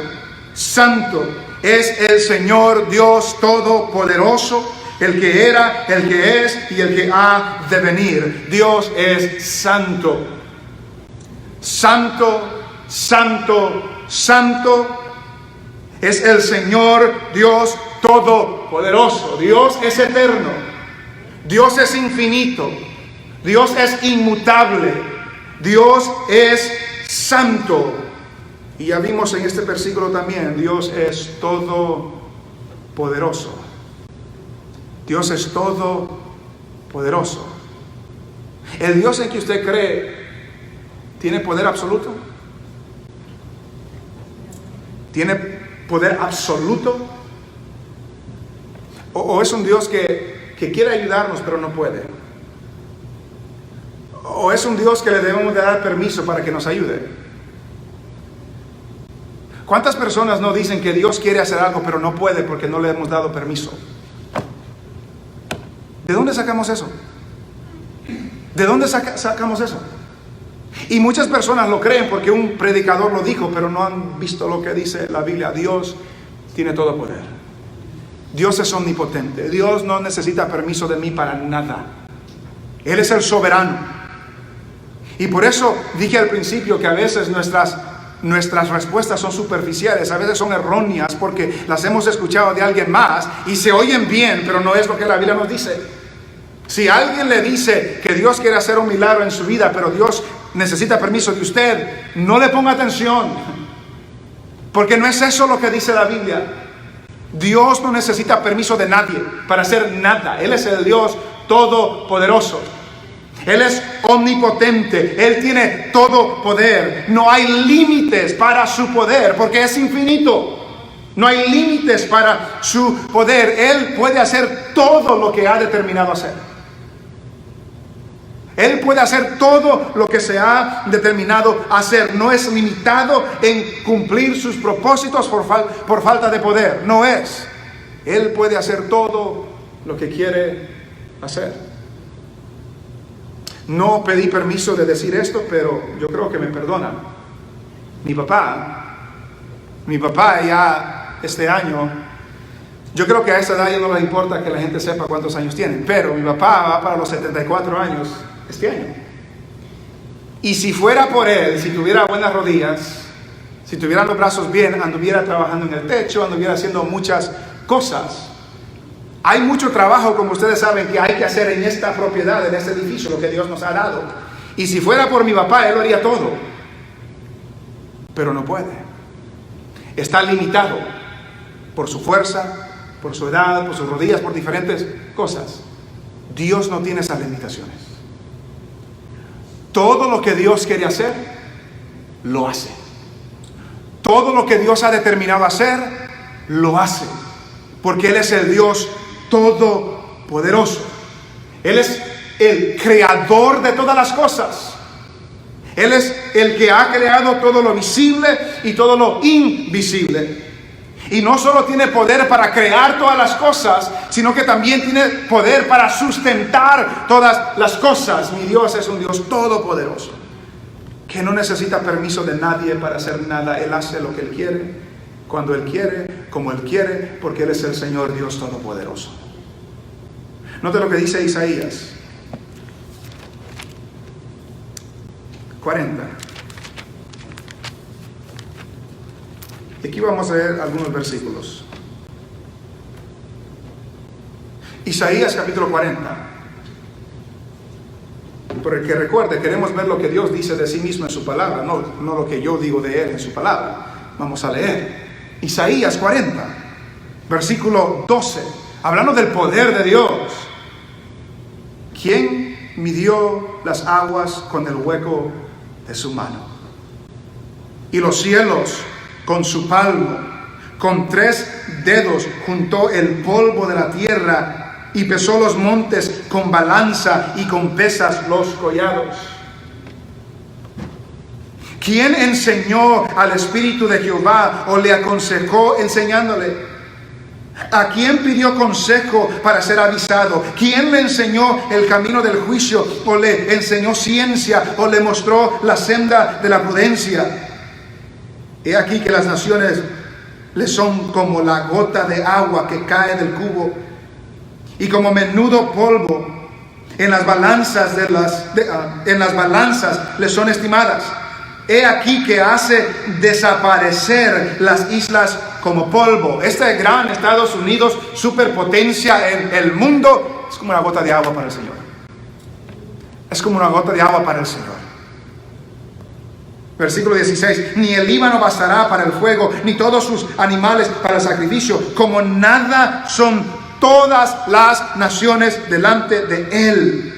Santo es el Señor Dios Todopoderoso, el que era, el que es y el que ha de venir. Dios es santo. Santo, santo, santo es el Señor Dios Todopoderoso. Dios es eterno. Dios es infinito. Dios es inmutable. Dios es santo. Y ya vimos en este versículo también, Dios es todopoderoso. Dios es todopoderoso. ¿El Dios en que usted cree tiene poder absoluto? ¿Tiene poder absoluto? ¿O es un Dios que quiere ayudarnos pero no puede? ¿O es un Dios que le debemos de dar permiso para que nos ayude? ¿Cuántas personas no dicen que Dios quiere hacer algo pero no puede porque no le hemos dado permiso? ¿De dónde sacamos eso? ¿De dónde sacamos eso? Y muchas personas lo creen porque un predicador lo dijo, pero no han visto lo que dice la Biblia. Dios tiene todo poder. Dios es omnipotente. Dios no necesita permiso de mí para nada. Él es el soberano. Y por eso dije al principio que a veces nuestras respuestas son superficiales, a veces son erróneas porque las hemos escuchado de alguien más y se oyen bien, pero no es lo que la Biblia nos dice. Si alguien le dice que Dios quiere hacer un milagro en su vida, pero Dios necesita permiso de usted, no le ponga atención, porque no es eso lo que dice la Biblia. Dios no necesita permiso de nadie para hacer nada. Él es el Dios todopoderoso. Él es omnipotente, Él tiene todo poder. No hay límites para su poder, porque es infinito. No hay límites para su poder. Él puede hacer todo lo que ha determinado hacer. Él puede hacer todo lo que se ha determinado hacer. No es limitado en cumplir sus propósitos por falta de poder. No es. Él puede hacer todo lo que quiere hacer. No pedí permiso de decir esto, pero yo creo que me perdonan. Mi papá ya este año, yo creo que a esa edad ya no le importa que la gente sepa cuántos años tienen, pero mi papá va para los 74 años este año. Y si fuera por él, si tuviera buenas rodillas, si tuviera los brazos bien, anduviera trabajando en el techo, anduviera haciendo muchas cosas. Hay mucho trabajo, como ustedes saben, que hay que hacer en esta propiedad, en este edificio, lo que Dios nos ha dado. Y si fuera por mi papá, él lo haría todo. Pero no puede. Está limitado por su fuerza, por su edad, por sus rodillas, por diferentes cosas. Dios no tiene esas limitaciones. Todo lo que Dios quiere hacer, lo hace. Todo lo que Dios ha determinado hacer, lo hace. Porque Él es el Dios todopoderoso. Él es el creador de todas las cosas. Él es el que ha creado todo lo visible y todo lo invisible. Y no solo tiene poder para crear todas las cosas, sino que también tiene poder para sustentar todas las cosas. Mi Dios es un Dios todopoderoso, que no necesita permiso de nadie para hacer nada. Él hace lo que Él quiere, cuando Él quiere, como Él quiere, porque Él es el Señor Dios todopoderoso. Note lo que dice Isaías 40. Y aquí vamos a ver algunos versículos. Isaías capítulo 40. Porque recuerde, queremos ver lo que Dios dice de sí mismo en su palabra, no lo que yo digo de Él en su palabra. Vamos a leer Isaías 40, versículo 12, hablando del poder de Dios. ¿Quién midió las aguas con el hueco de su mano? Y los cielos con su palmo. Con 3 dedos juntó el polvo de la tierra y pesó los montes con balanza y con pesas los collados. ¿Quién enseñó al Espíritu de Jehová o le aconsejó enseñándole? ¿A quién pidió consejo para ser avisado? ¿Quién le enseñó el camino del juicio o le enseñó ciencia o le mostró la senda de la prudencia? He aquí que las naciones le son como la gota de agua que cae del cubo y como menudo polvo en las balanzas le son estimadas. He aquí que hace desaparecer las islas como polvo. Este gran Estados Unidos, superpotencia en el mundo, es como una gota de agua para el Señor. Es como una gota de agua para el Señor. Versículo 16. Ni el Líbano bastará para el fuego, ni todos sus animales para el sacrificio. Como nada son todas las naciones delante de él.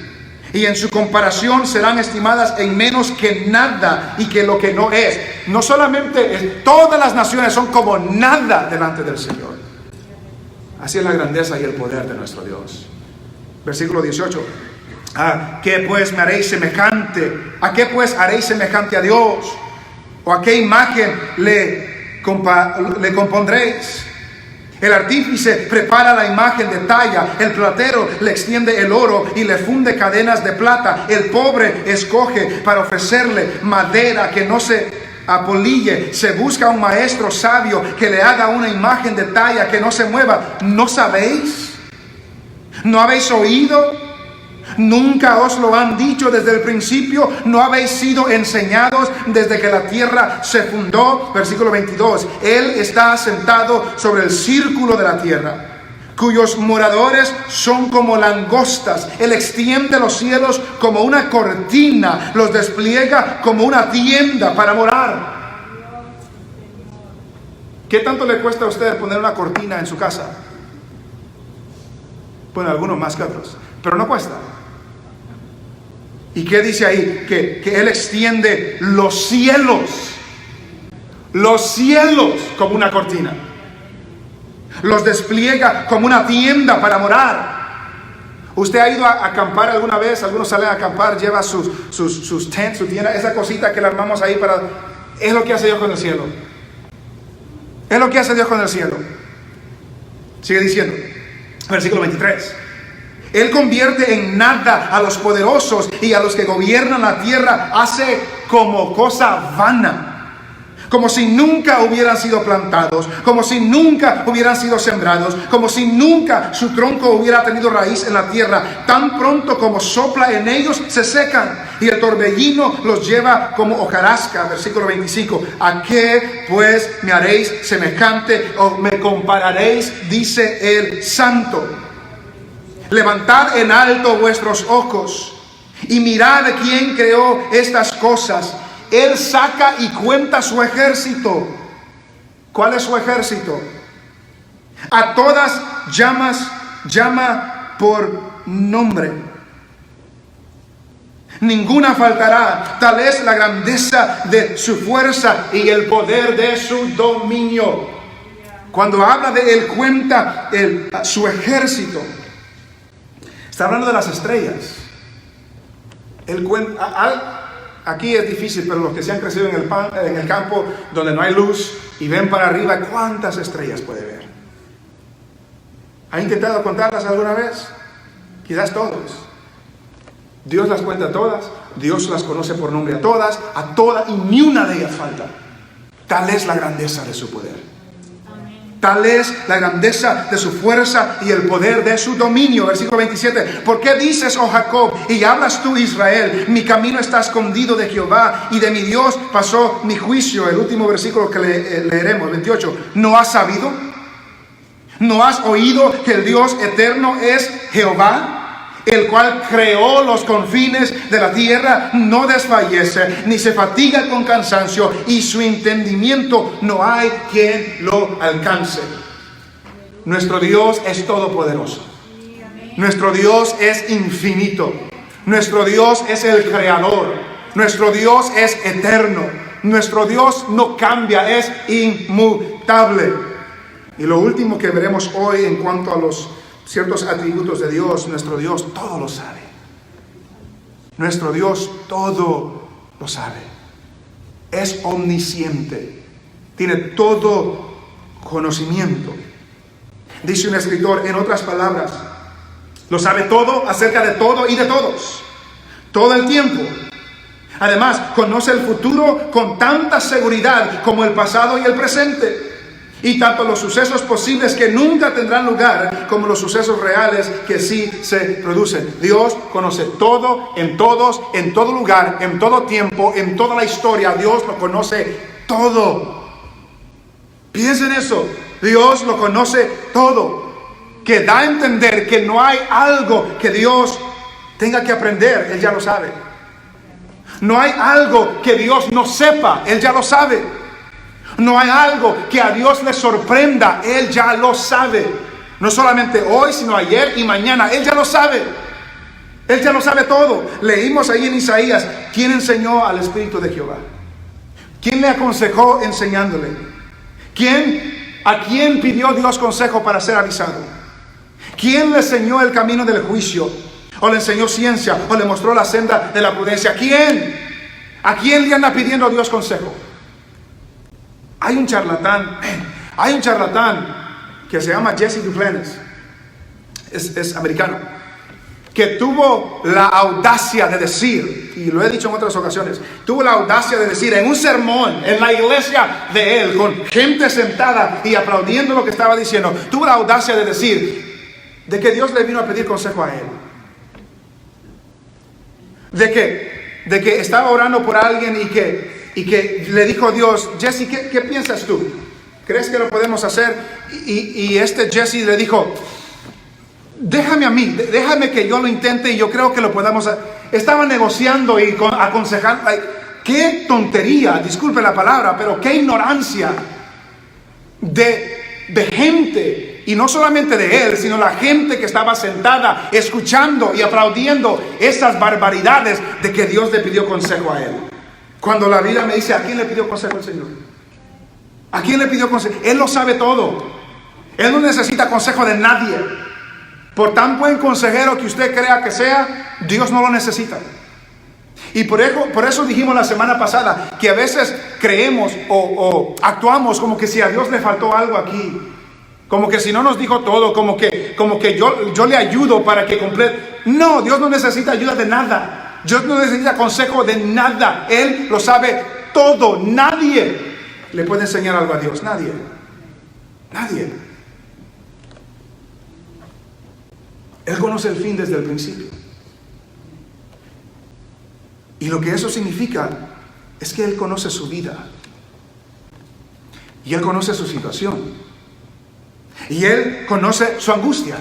Y en su comparación serán estimadas en menos que nada y que lo que no es. No solamente todas las naciones son como nada delante del Señor. Así es la grandeza y el poder de nuestro Dios. Versículo 18. ¿A qué pues me haréis semejante? ¿A qué pues haréis semejante a Dios? ¿O a qué imagen le compondréis? El artífice prepara la imagen de talla, el platero le extiende el oro y le funde cadenas de plata. El pobre escoge para ofrecerle madera que no se apolille. Se busca un maestro sabio que le haga una imagen de talla que no se mueva. ¿No sabéis? ¿No habéis oído? ¿Nunca os lo han dicho desde el principio? ¿No habéis sido enseñados desde que la tierra se fundó? Versículo 22. Él está sentado sobre el círculo de la tierra, cuyos moradores son como langostas. Él extiende los cielos como una cortina, los despliega como una tienda para morar. ¿Qué tanto le cuesta a usted poner una cortina en su casa? Bueno, algunos más que otros, pero no cuesta. ¿Y qué dice ahí? Que Él extiende los cielos como una cortina. Los despliega como una tienda para morar. ¿Usted ha ido a acampar alguna vez? Algunos salen a acampar, lleva sus tents, su tienda, esa cosita que le armamos ahí para... Es lo que hace Dios con el cielo. Es lo que hace Dios con el cielo. Sigue diciendo, versículo 23. Él convierte en nada a los poderosos y a los que gobiernan la tierra hace como cosa vana. Como si nunca hubieran sido plantados, como si nunca hubieran sido sembrados, como si nunca su tronco hubiera tenido raíz en la tierra. Tan pronto como sopla en ellos, se secan y el torbellino los lleva como hojarasca. Versículo 25. ¿A qué pues me haréis semejante o me compararéis? Dice el Santo. Levantad en alto vuestros ojos y mirad quién creó estas cosas. Él saca y cuenta su ejército. ¿Cuál es su ejército? A todas llama por nombre. Ninguna faltará. Tal es la grandeza de su fuerza y el poder de su dominio. Cuando habla de él, cuenta su ejército. Está hablando de las estrellas. Él cuenta, aquí es difícil, pero los que se han crecido en el campo donde no hay luz y ven para arriba, ¿cuántas estrellas puede ver? ¿Ha intentado contarlas alguna vez? Quizás todos. Dios las cuenta todas, Dios las conoce por nombre a todas, y ni una de ellas falta. Tal es la grandeza de su poder. Tal es la grandeza de su fuerza y el poder de su dominio. Versículo 27. ¿Por qué dices, oh Jacob, y hablas tú, Israel? Mi camino está escondido de Jehová, y de mi Dios pasó mi juicio. El último versículo que leeremos, 28. ¿No has sabido? ¿No has oído que el Dios eterno es Jehová? El cual creó los confines de la tierra, no desfallece, ni se fatiga con cansancio, y su entendimiento no hay quien lo alcance. Nuestro Dios es todopoderoso. Nuestro Dios es infinito. Nuestro Dios es el creador. Nuestro Dios es eterno. Nuestro Dios no cambia, es inmutable. Y lo último que veremos hoy en cuanto a los ciertos atributos de Dios, nuestro Dios todo lo sabe. Nuestro Dios todo lo sabe. Es omnisciente. Tiene todo conocimiento. Dice un escritor, en otras palabras, lo sabe todo acerca de todo y de todos. Todo el tiempo. Además, conoce el futuro con tanta seguridad como el pasado y el presente. Y tanto los sucesos posibles que nunca tendrán lugar como los sucesos reales que sí se producen. Dios conoce todo, en todos, en todo lugar, en todo tiempo, en toda la historia. Dios lo conoce todo. Piensen en eso. Dios lo conoce todo. Que da a entender que no hay algo que Dios tenga que aprender. Él ya lo sabe. No hay algo que Dios no sepa. Él ya lo sabe. No hay algo que a Dios le sorprenda. Él ya lo sabe. No solamente hoy, sino ayer y mañana. Él ya lo sabe. Él ya lo sabe todo. Leímos ahí en Isaías. ¿Quién enseñó al Espíritu de Jehová? ¿Quién le aconsejó enseñándole? ¿A quién pidió Dios consejo para ser avisado? ¿Quién le enseñó el camino del juicio? ¿O le enseñó ciencia? ¿O le mostró la senda de la prudencia? ¿Quién? ¿A quién le anda pidiendo Dios consejo? Hay un charlatán que se llama Jesse Duplantis, es americano, que tuvo la audacia de decir, y lo he dicho en otras ocasiones, tuvo la audacia de decir en un sermón, en la iglesia de él, con gente sentada y aplaudiendo lo que estaba diciendo, tuvo la audacia de decir de que Dios le vino a pedir consejo a él. De que estaba orando por alguien y que le dijo a Dios, Jesse, ¿qué piensas tú? ¿Crees que lo podemos hacer? Y este Jesse le dijo, déjame a mí, déjame que yo lo intente y yo creo que lo podamos hacer. Estaba negociando y aconsejando. Qué tontería, disculpe la palabra, pero qué ignorancia de gente. Y no solamente de él, sino la gente que estaba sentada, escuchando y aplaudiendo esas barbaridades de que Dios le pidió consejo a él. Cuando la Biblia me dice, ¿a quién le pidió consejo el Señor? ¿A quién le pidió consejo? Él lo sabe todo. Él no necesita consejo de nadie. Por tan buen consejero que usted crea que sea, Dios no lo necesita. Y por eso dijimos la semana pasada que a veces creemos o actuamos como que si a Dios le faltó algo aquí. Como que si no nos dijo todo, como que yo le ayudo para que complete. No, Dios no necesita ayuda de nada. Dios no necesita consejo de nada. Él lo sabe todo. Nadie le puede enseñar algo a Dios. Nadie. Él conoce el fin desde el principio. Y lo que eso significa es que Él conoce su vida. Y Él conoce su situación. Y Él conoce su angustia.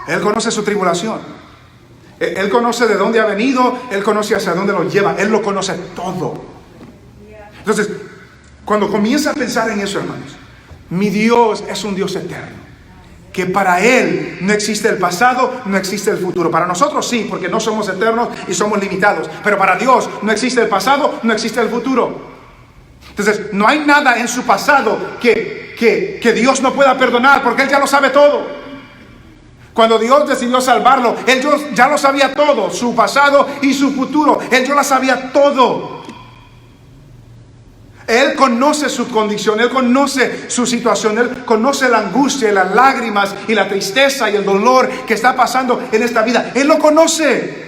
Él conoce su tribulación. Él conoce de dónde ha venido. Él conoce hacia dónde lo lleva. Él lo conoce todo. Entonces, cuando comienza a pensar en eso, hermanos, mi Dios es un Dios eterno. Que para Él no existe el pasado, no existe el futuro. Para nosotros sí, porque no somos eternos y somos limitados. Pero para Dios no existe el pasado, no existe el futuro. Entonces, no hay nada en su pasado que Dios no pueda perdonar, porque Él ya lo sabe todo. Cuando Dios decidió salvarlo, Él ya lo sabía todo, su pasado y su futuro. Él ya lo sabía todo. Él conoce su condición, Él conoce su situación, Él conoce la angustia, las lágrimas y la tristeza y el dolor que está pasando en esta vida. Él lo conoce.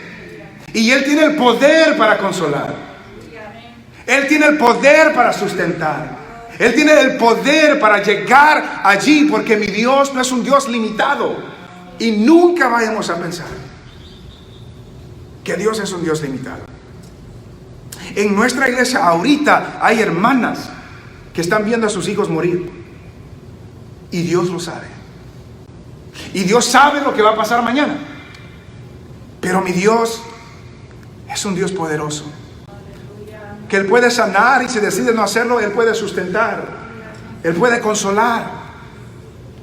Y Él tiene el poder para consolar. Él tiene el poder para sustentar. Él tiene el poder para llegar allí, porque mi Dios no es un Dios limitado. Y nunca vayamos a pensar que Dios es un Dios limitado. En nuestra iglesia ahorita hay hermanas que están viendo a sus hijos morir. Y Dios lo sabe. Y Dios sabe lo que va a pasar mañana. Pero mi Dios es un Dios poderoso. Que Él puede sanar, y si decide no hacerlo, Él puede sustentar. Él puede consolar.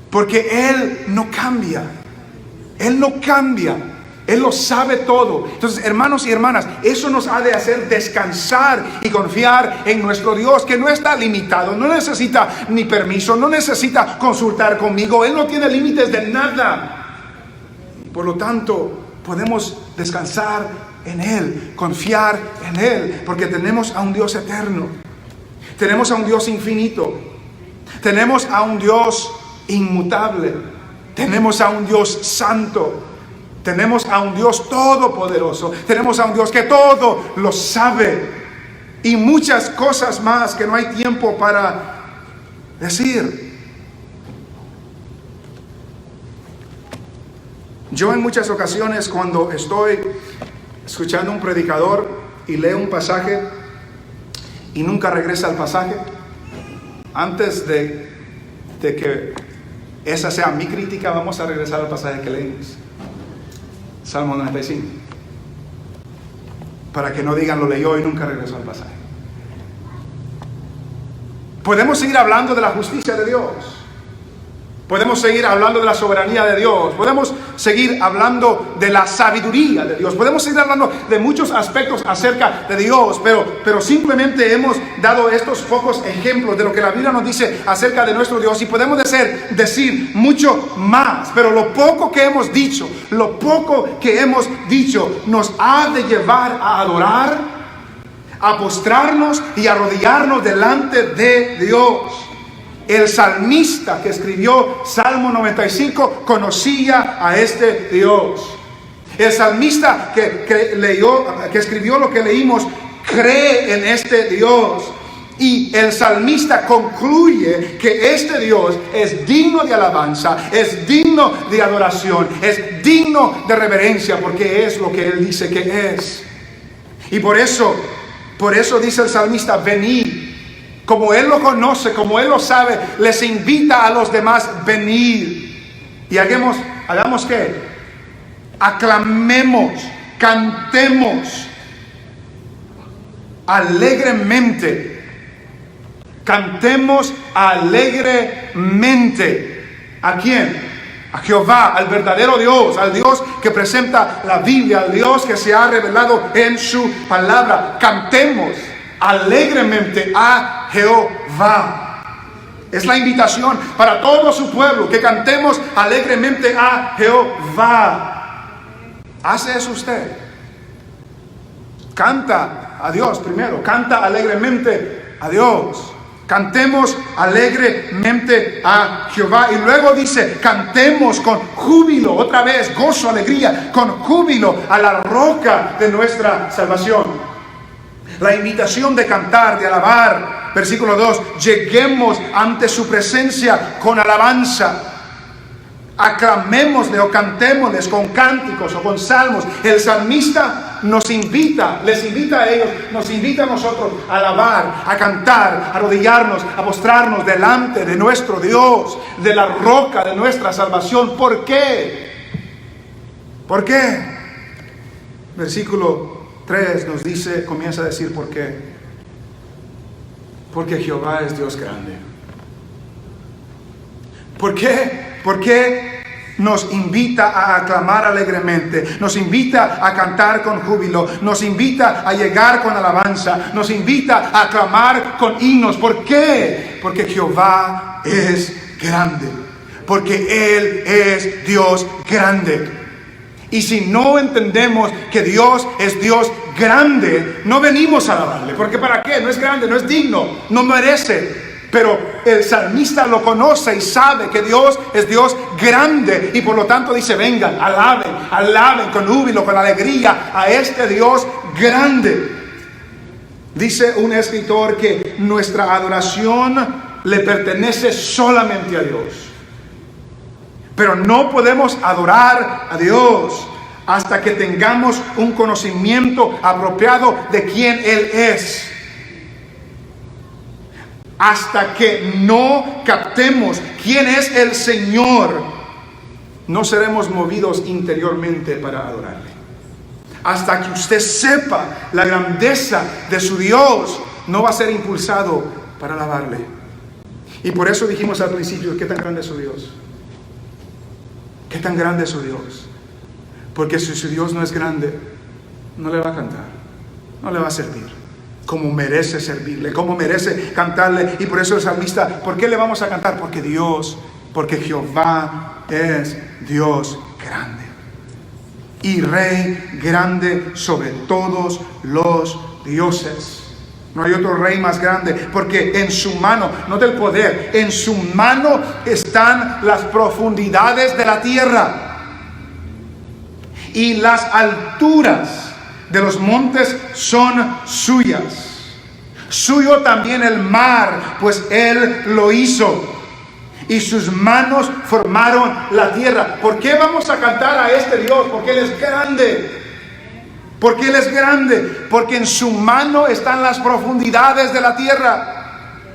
Porque Él no cambia. Él no cambia. Él lo sabe todo. Entonces, hermanos y hermanas, eso nos ha de hacer descansar y confiar en nuestro Dios, que no está limitado, no necesita ni permiso, no necesita consultar conmigo. Él no tiene límites de nada. Por lo tanto, podemos descansar en Él, confiar en Él, porque tenemos a un Dios eterno, tenemos a un Dios infinito, tenemos a un Dios inmutable, tenemos a un Dios santo, tenemos a un Dios todopoderoso, tenemos a un Dios que todo lo sabe y muchas cosas más que no hay tiempo para decir. Yo en muchas ocasiones, cuando estoy escuchando a un predicador y leo un pasaje y nunca regresa al pasaje, antes de que esa sea mi crítica, vamos a regresar al pasaje que leímos, Salmo 95, para que no digan lo leyó y nunca regresó al pasaje. Podemos seguir hablando de la justicia de Dios, podemos seguir hablando de la soberanía de Dios, podemos seguir hablando de la sabiduría de Dios, podemos seguir hablando de muchos aspectos acerca de Dios, pero simplemente hemos dado estos pocos ejemplos de lo que la Biblia nos dice acerca de nuestro Dios, y podemos decir mucho más, pero lo poco que hemos dicho nos ha de llevar a adorar, a postrarnos y a arrodillarnos delante de Dios. El salmista que escribió Salmo 95 conocía a este Dios. El salmista que escribió lo que leímos cree en este Dios. Y el salmista concluye que este Dios es digno de alabanza, es digno de adoración, es digno de reverencia, porque es lo que él dice que es. Y por eso dice el salmista: venid. Como Él lo conoce, como Él lo sabe, les invita a los demás: venir. Y hagamos ¿qué? Aclamemos, cantemos alegremente. Cantemos alegremente. ¿A quién? A Jehová, al verdadero Dios, al Dios que presenta la Biblia, al Dios que se ha revelado en su palabra. Cantemos alegremente a Jehová. Es la invitación para todo su pueblo, que cantemos alegremente a Jehová. ¿Hace eso usted? Canta a Dios primero, canta alegremente a Dios. Cantemos alegremente a Jehová. Y luego dice: cantemos con júbilo, otra vez, gozo, alegría, con júbilo a la roca de nuestra salvación. La invitación de cantar, de alabar. Versículo 2: lleguemos ante su presencia con alabanza. Aclamémosle o cantémosles con cánticos o con salmos. El salmista nos invita, les invita a ellos, nos invita a nosotros a alabar, a cantar, a arrodillarnos, a postrarnos delante de nuestro Dios, de la roca de nuestra salvación. ¿Por qué? ¿Por qué? Versículo 3 nos dice, comienza a decir por qué. Porque Jehová es Dios grande. ¿Por qué? ¿Por qué nos invita a aclamar alegremente? Nos invita a cantar con júbilo. Nos invita a llegar con alabanza. Nos invita a aclamar con himnos. ¿Por qué? Porque Jehová es grande. Porque Él es Dios grande. Y si no entendemos que Dios es Dios grande, no venimos a alabarle. Porque ¿para qué? No es grande, no es digno, no merece. Pero el salmista lo conoce y sabe que Dios es Dios grande. Y por lo tanto dice: vengan, alaben con júbilo, con alegría a este Dios grande. Dice un escritor que nuestra adoración le pertenece solamente a Dios. Pero no podemos adorar a Dios hasta que tengamos un conocimiento apropiado de quién Él es. Hasta que no captemos quién es el Señor, no seremos movidos interiormente para adorarle. Hasta que usted sepa la grandeza de su Dios, no va a ser impulsado para alabarle. Y por eso dijimos al principio: ¿qué tan grande es su Dios? ¿Qué tan grande es su Dios? Porque si su Dios no es grande, no le va a cantar, no le va a servir como merece servirle, como merece cantarle. Y por eso el salmista, ¿por qué le vamos a cantar? Porque Jehová es Dios grande y Rey grande sobre todos los dioses. No hay otro rey más grande, porque en su mano, no del poder, en su mano están las profundidades de la tierra, y las alturas de los montes son suyas. Suyo también el mar, pues él lo hizo, y sus manos formaron la tierra. ¿Por qué vamos a cantar a este Dios? Porque Él es grande. Porque Él es grande. Porque en su mano están las profundidades de la tierra.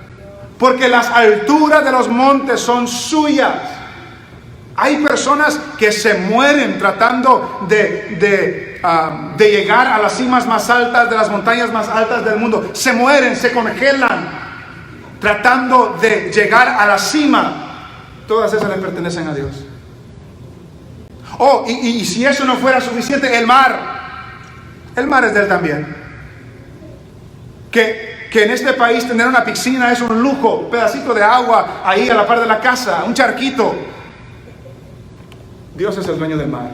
Porque las alturas de los montes son suyas. Hay personas que se mueren tratando de llegar a las cimas más altas, de las montañas más altas del mundo. Se mueren, se congelan, tratando de llegar a la cima. Todas esas le pertenecen a Dios. Y si eso no fuera suficiente, el mar es de Él también. Que en este país tener una piscina es un lujo, un pedacito de agua ahí a la par de la casa, un charquito. Dios es el dueño del mar.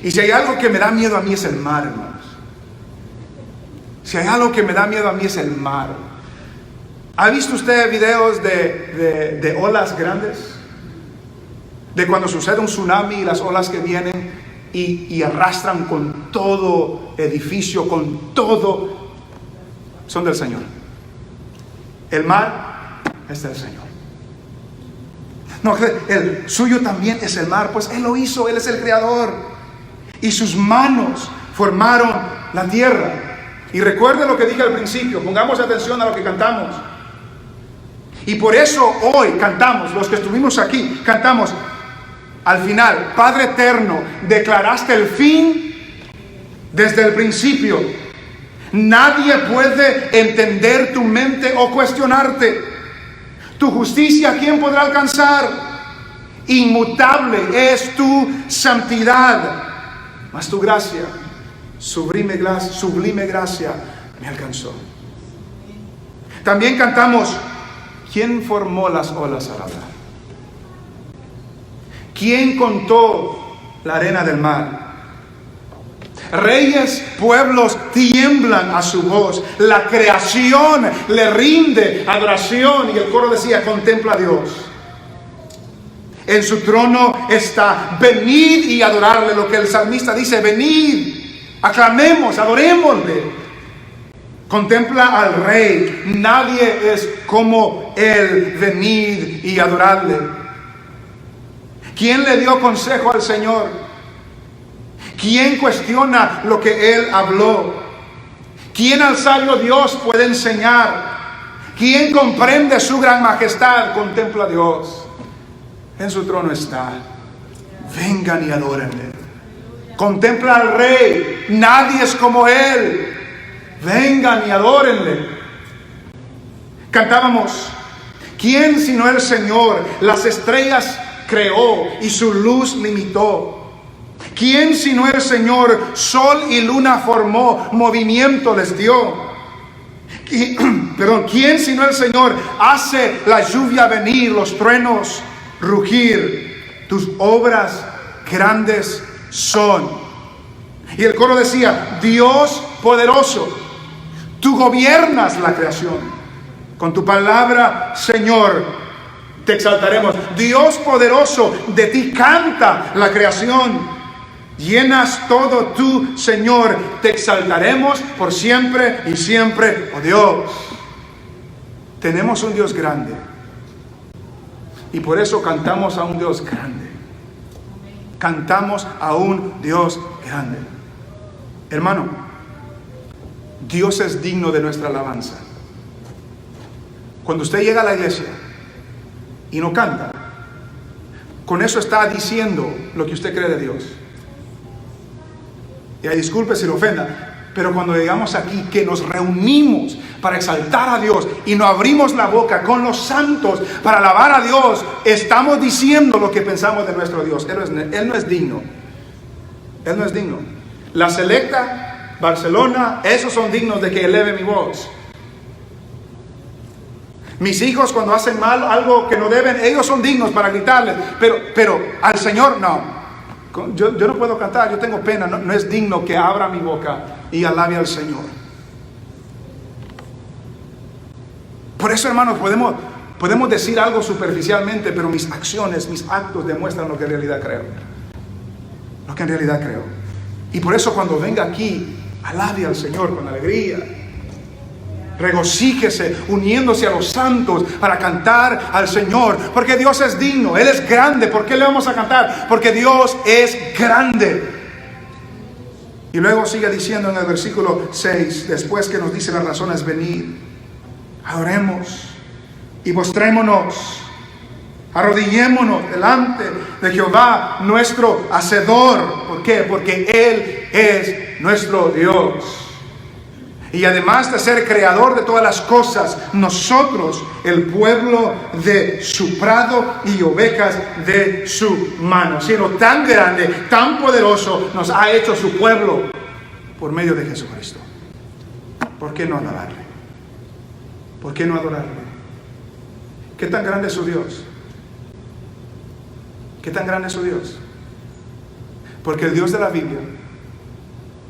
Y si hay algo que me da miedo a mí es el mar, hermanos. Si hay algo que me da miedo a mí es el mar. ¿Ha visto usted videos de olas grandes? De cuando sucede un tsunami y las olas que vienen y arrastran con todo edificio, con todo. Son del Señor. El mar es del Señor. No, el suyo también es el mar, pues Él lo hizo, Él es el creador. Y sus manos formaron la tierra. Y recuerde lo que dije al principio, pongamos atención a lo que cantamos. Y por eso hoy cantamos, los que estuvimos aquí, cantamos al final: Padre eterno, declaraste el fin desde el principio. Nadie puede entender tu mente o cuestionarte. Tu justicia, ¿quién podrá alcanzar? Inmutable es tu santidad. Mas tu gracia, sublime gracia, me alcanzó. También cantamos: ¿quién formó las olas al hablar? ¿Quién contó la arena del mar? Reyes, pueblos tiemblan a su voz. La creación le rinde adoración. Y el coro decía: contempla a Dios. En su trono está. Venid y adorarle. Lo que el salmista dice: venid, aclamemos, adorémosle. Contempla al Rey. Nadie es como Él. Venid y adorarle. ¿Quién le dio consejo al Señor? ¿Quién cuestiona lo que Él habló? ¿Quién al sabio Dios puede enseñar? ¿Quién comprende su gran majestad? Contempla a Dios. En su trono está. Vengan y adórenle. Contempla al Rey. Nadie es como Él. Vengan y adórenle. Cantábamos: ¿quién sino el Señor las estrellas creó y su luz limitó? ¿Quién sino el Señor sol y luna formó, movimiento les dio? ¿Quién sino el Señor hace la lluvia venir, los truenos rugir? Tus obras grandes son. Y el coro decía: Dios poderoso, tú gobiernas la creación. Con tu palabra, Señor, te exaltaremos. Dios poderoso, de ti canta la creación. Llenas todo tú, Señor. Te exaltaremos por siempre y siempre, oh Dios. Tenemos un Dios grande. Y por eso cantamos a un Dios grande. Cantamos a un Dios grande. Hermano, Dios es digno de nuestra alabanza. Cuando usted llega a la iglesia y no canta, con eso está diciendo lo que usted cree de Dios. Y disculpe si lo ofenda, Pero cuando llegamos aquí, que nos reunimos para exaltar a Dios y nos abrimos la boca con los santos para alabar a Dios, estamos diciendo lo que pensamos de nuestro Dios. Él no es digno. Él no es digno. La Selecta, Barcelona, esos son dignos de que eleve mi voz. Mis hijos cuando hacen mal algo que no deben, ellos son dignos para gritarles. Pero al Señor no. Yo no puedo cantar, yo tengo pena, no es digno que abra mi boca y alabe al Señor. Por eso, hermanos, podemos decir algo superficialmente, pero mis acciones, mis actos demuestran lo que en realidad creo. Lo que en realidad creo. Y por eso cuando venga aquí, alabe al Señor con alegría. Regocíjese uniéndose a los santos para cantar al Señor, porque Dios es digno, Él es grande. ¿Por qué le vamos a cantar? Porque Dios es grande. Y luego sigue diciendo en el versículo 6, después que nos dice las razones, venid, adoremos y postrémonos, arrodillémonos delante de Jehová nuestro Hacedor. ¿Por qué? Porque Él es nuestro Dios. Y además de ser creador de todas las cosas, nosotros, el pueblo de su prado y ovejas de su mano. Siendo tan grande, tan poderoso, nos ha hecho su pueblo por medio de Jesucristo. ¿Por qué no alabarle? ¿Por qué no adorarle? ¿Qué tan grande es su Dios? ¿Qué tan grande es su Dios? Porque el Dios de la Biblia,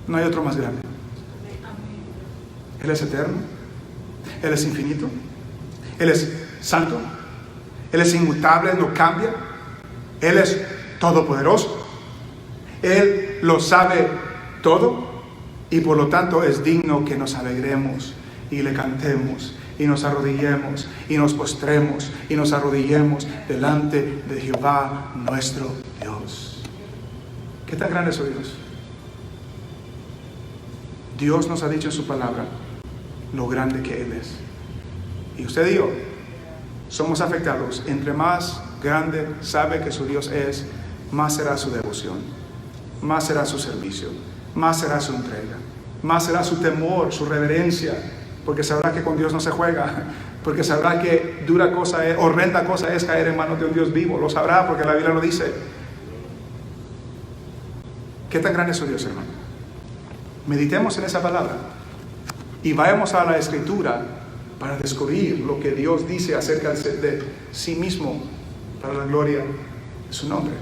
no hay otro más grande. Él es eterno, Él es infinito, Él es santo, Él es inmutable, no cambia, Él es todopoderoso, Él lo sabe todo y por lo tanto es digno que nos alegremos y le cantemos y nos arrodillemos y nos postremos y nos arrodillemos delante de Jehová nuestro Dios. ¿Qué tan grande es su Dios? Dios nos ha dicho en su palabra lo grande que Él es. Y usted y yo somos afectados. Entre más grande sabe que su Dios es, más será su devoción, más será su servicio, más será su entrega, más será su temor, su reverencia, porque sabrá que con Dios no se juega, porque sabrá que dura cosa es, horrenda cosa es caer en manos de un Dios vivo. Lo sabrá porque la Biblia lo dice. ¿Qué tan grande es su Dios, hermano? Meditemos en esa palabra y vayamos a la Escritura para descubrir lo que Dios dice acerca de sí mismo para la gloria de su nombre.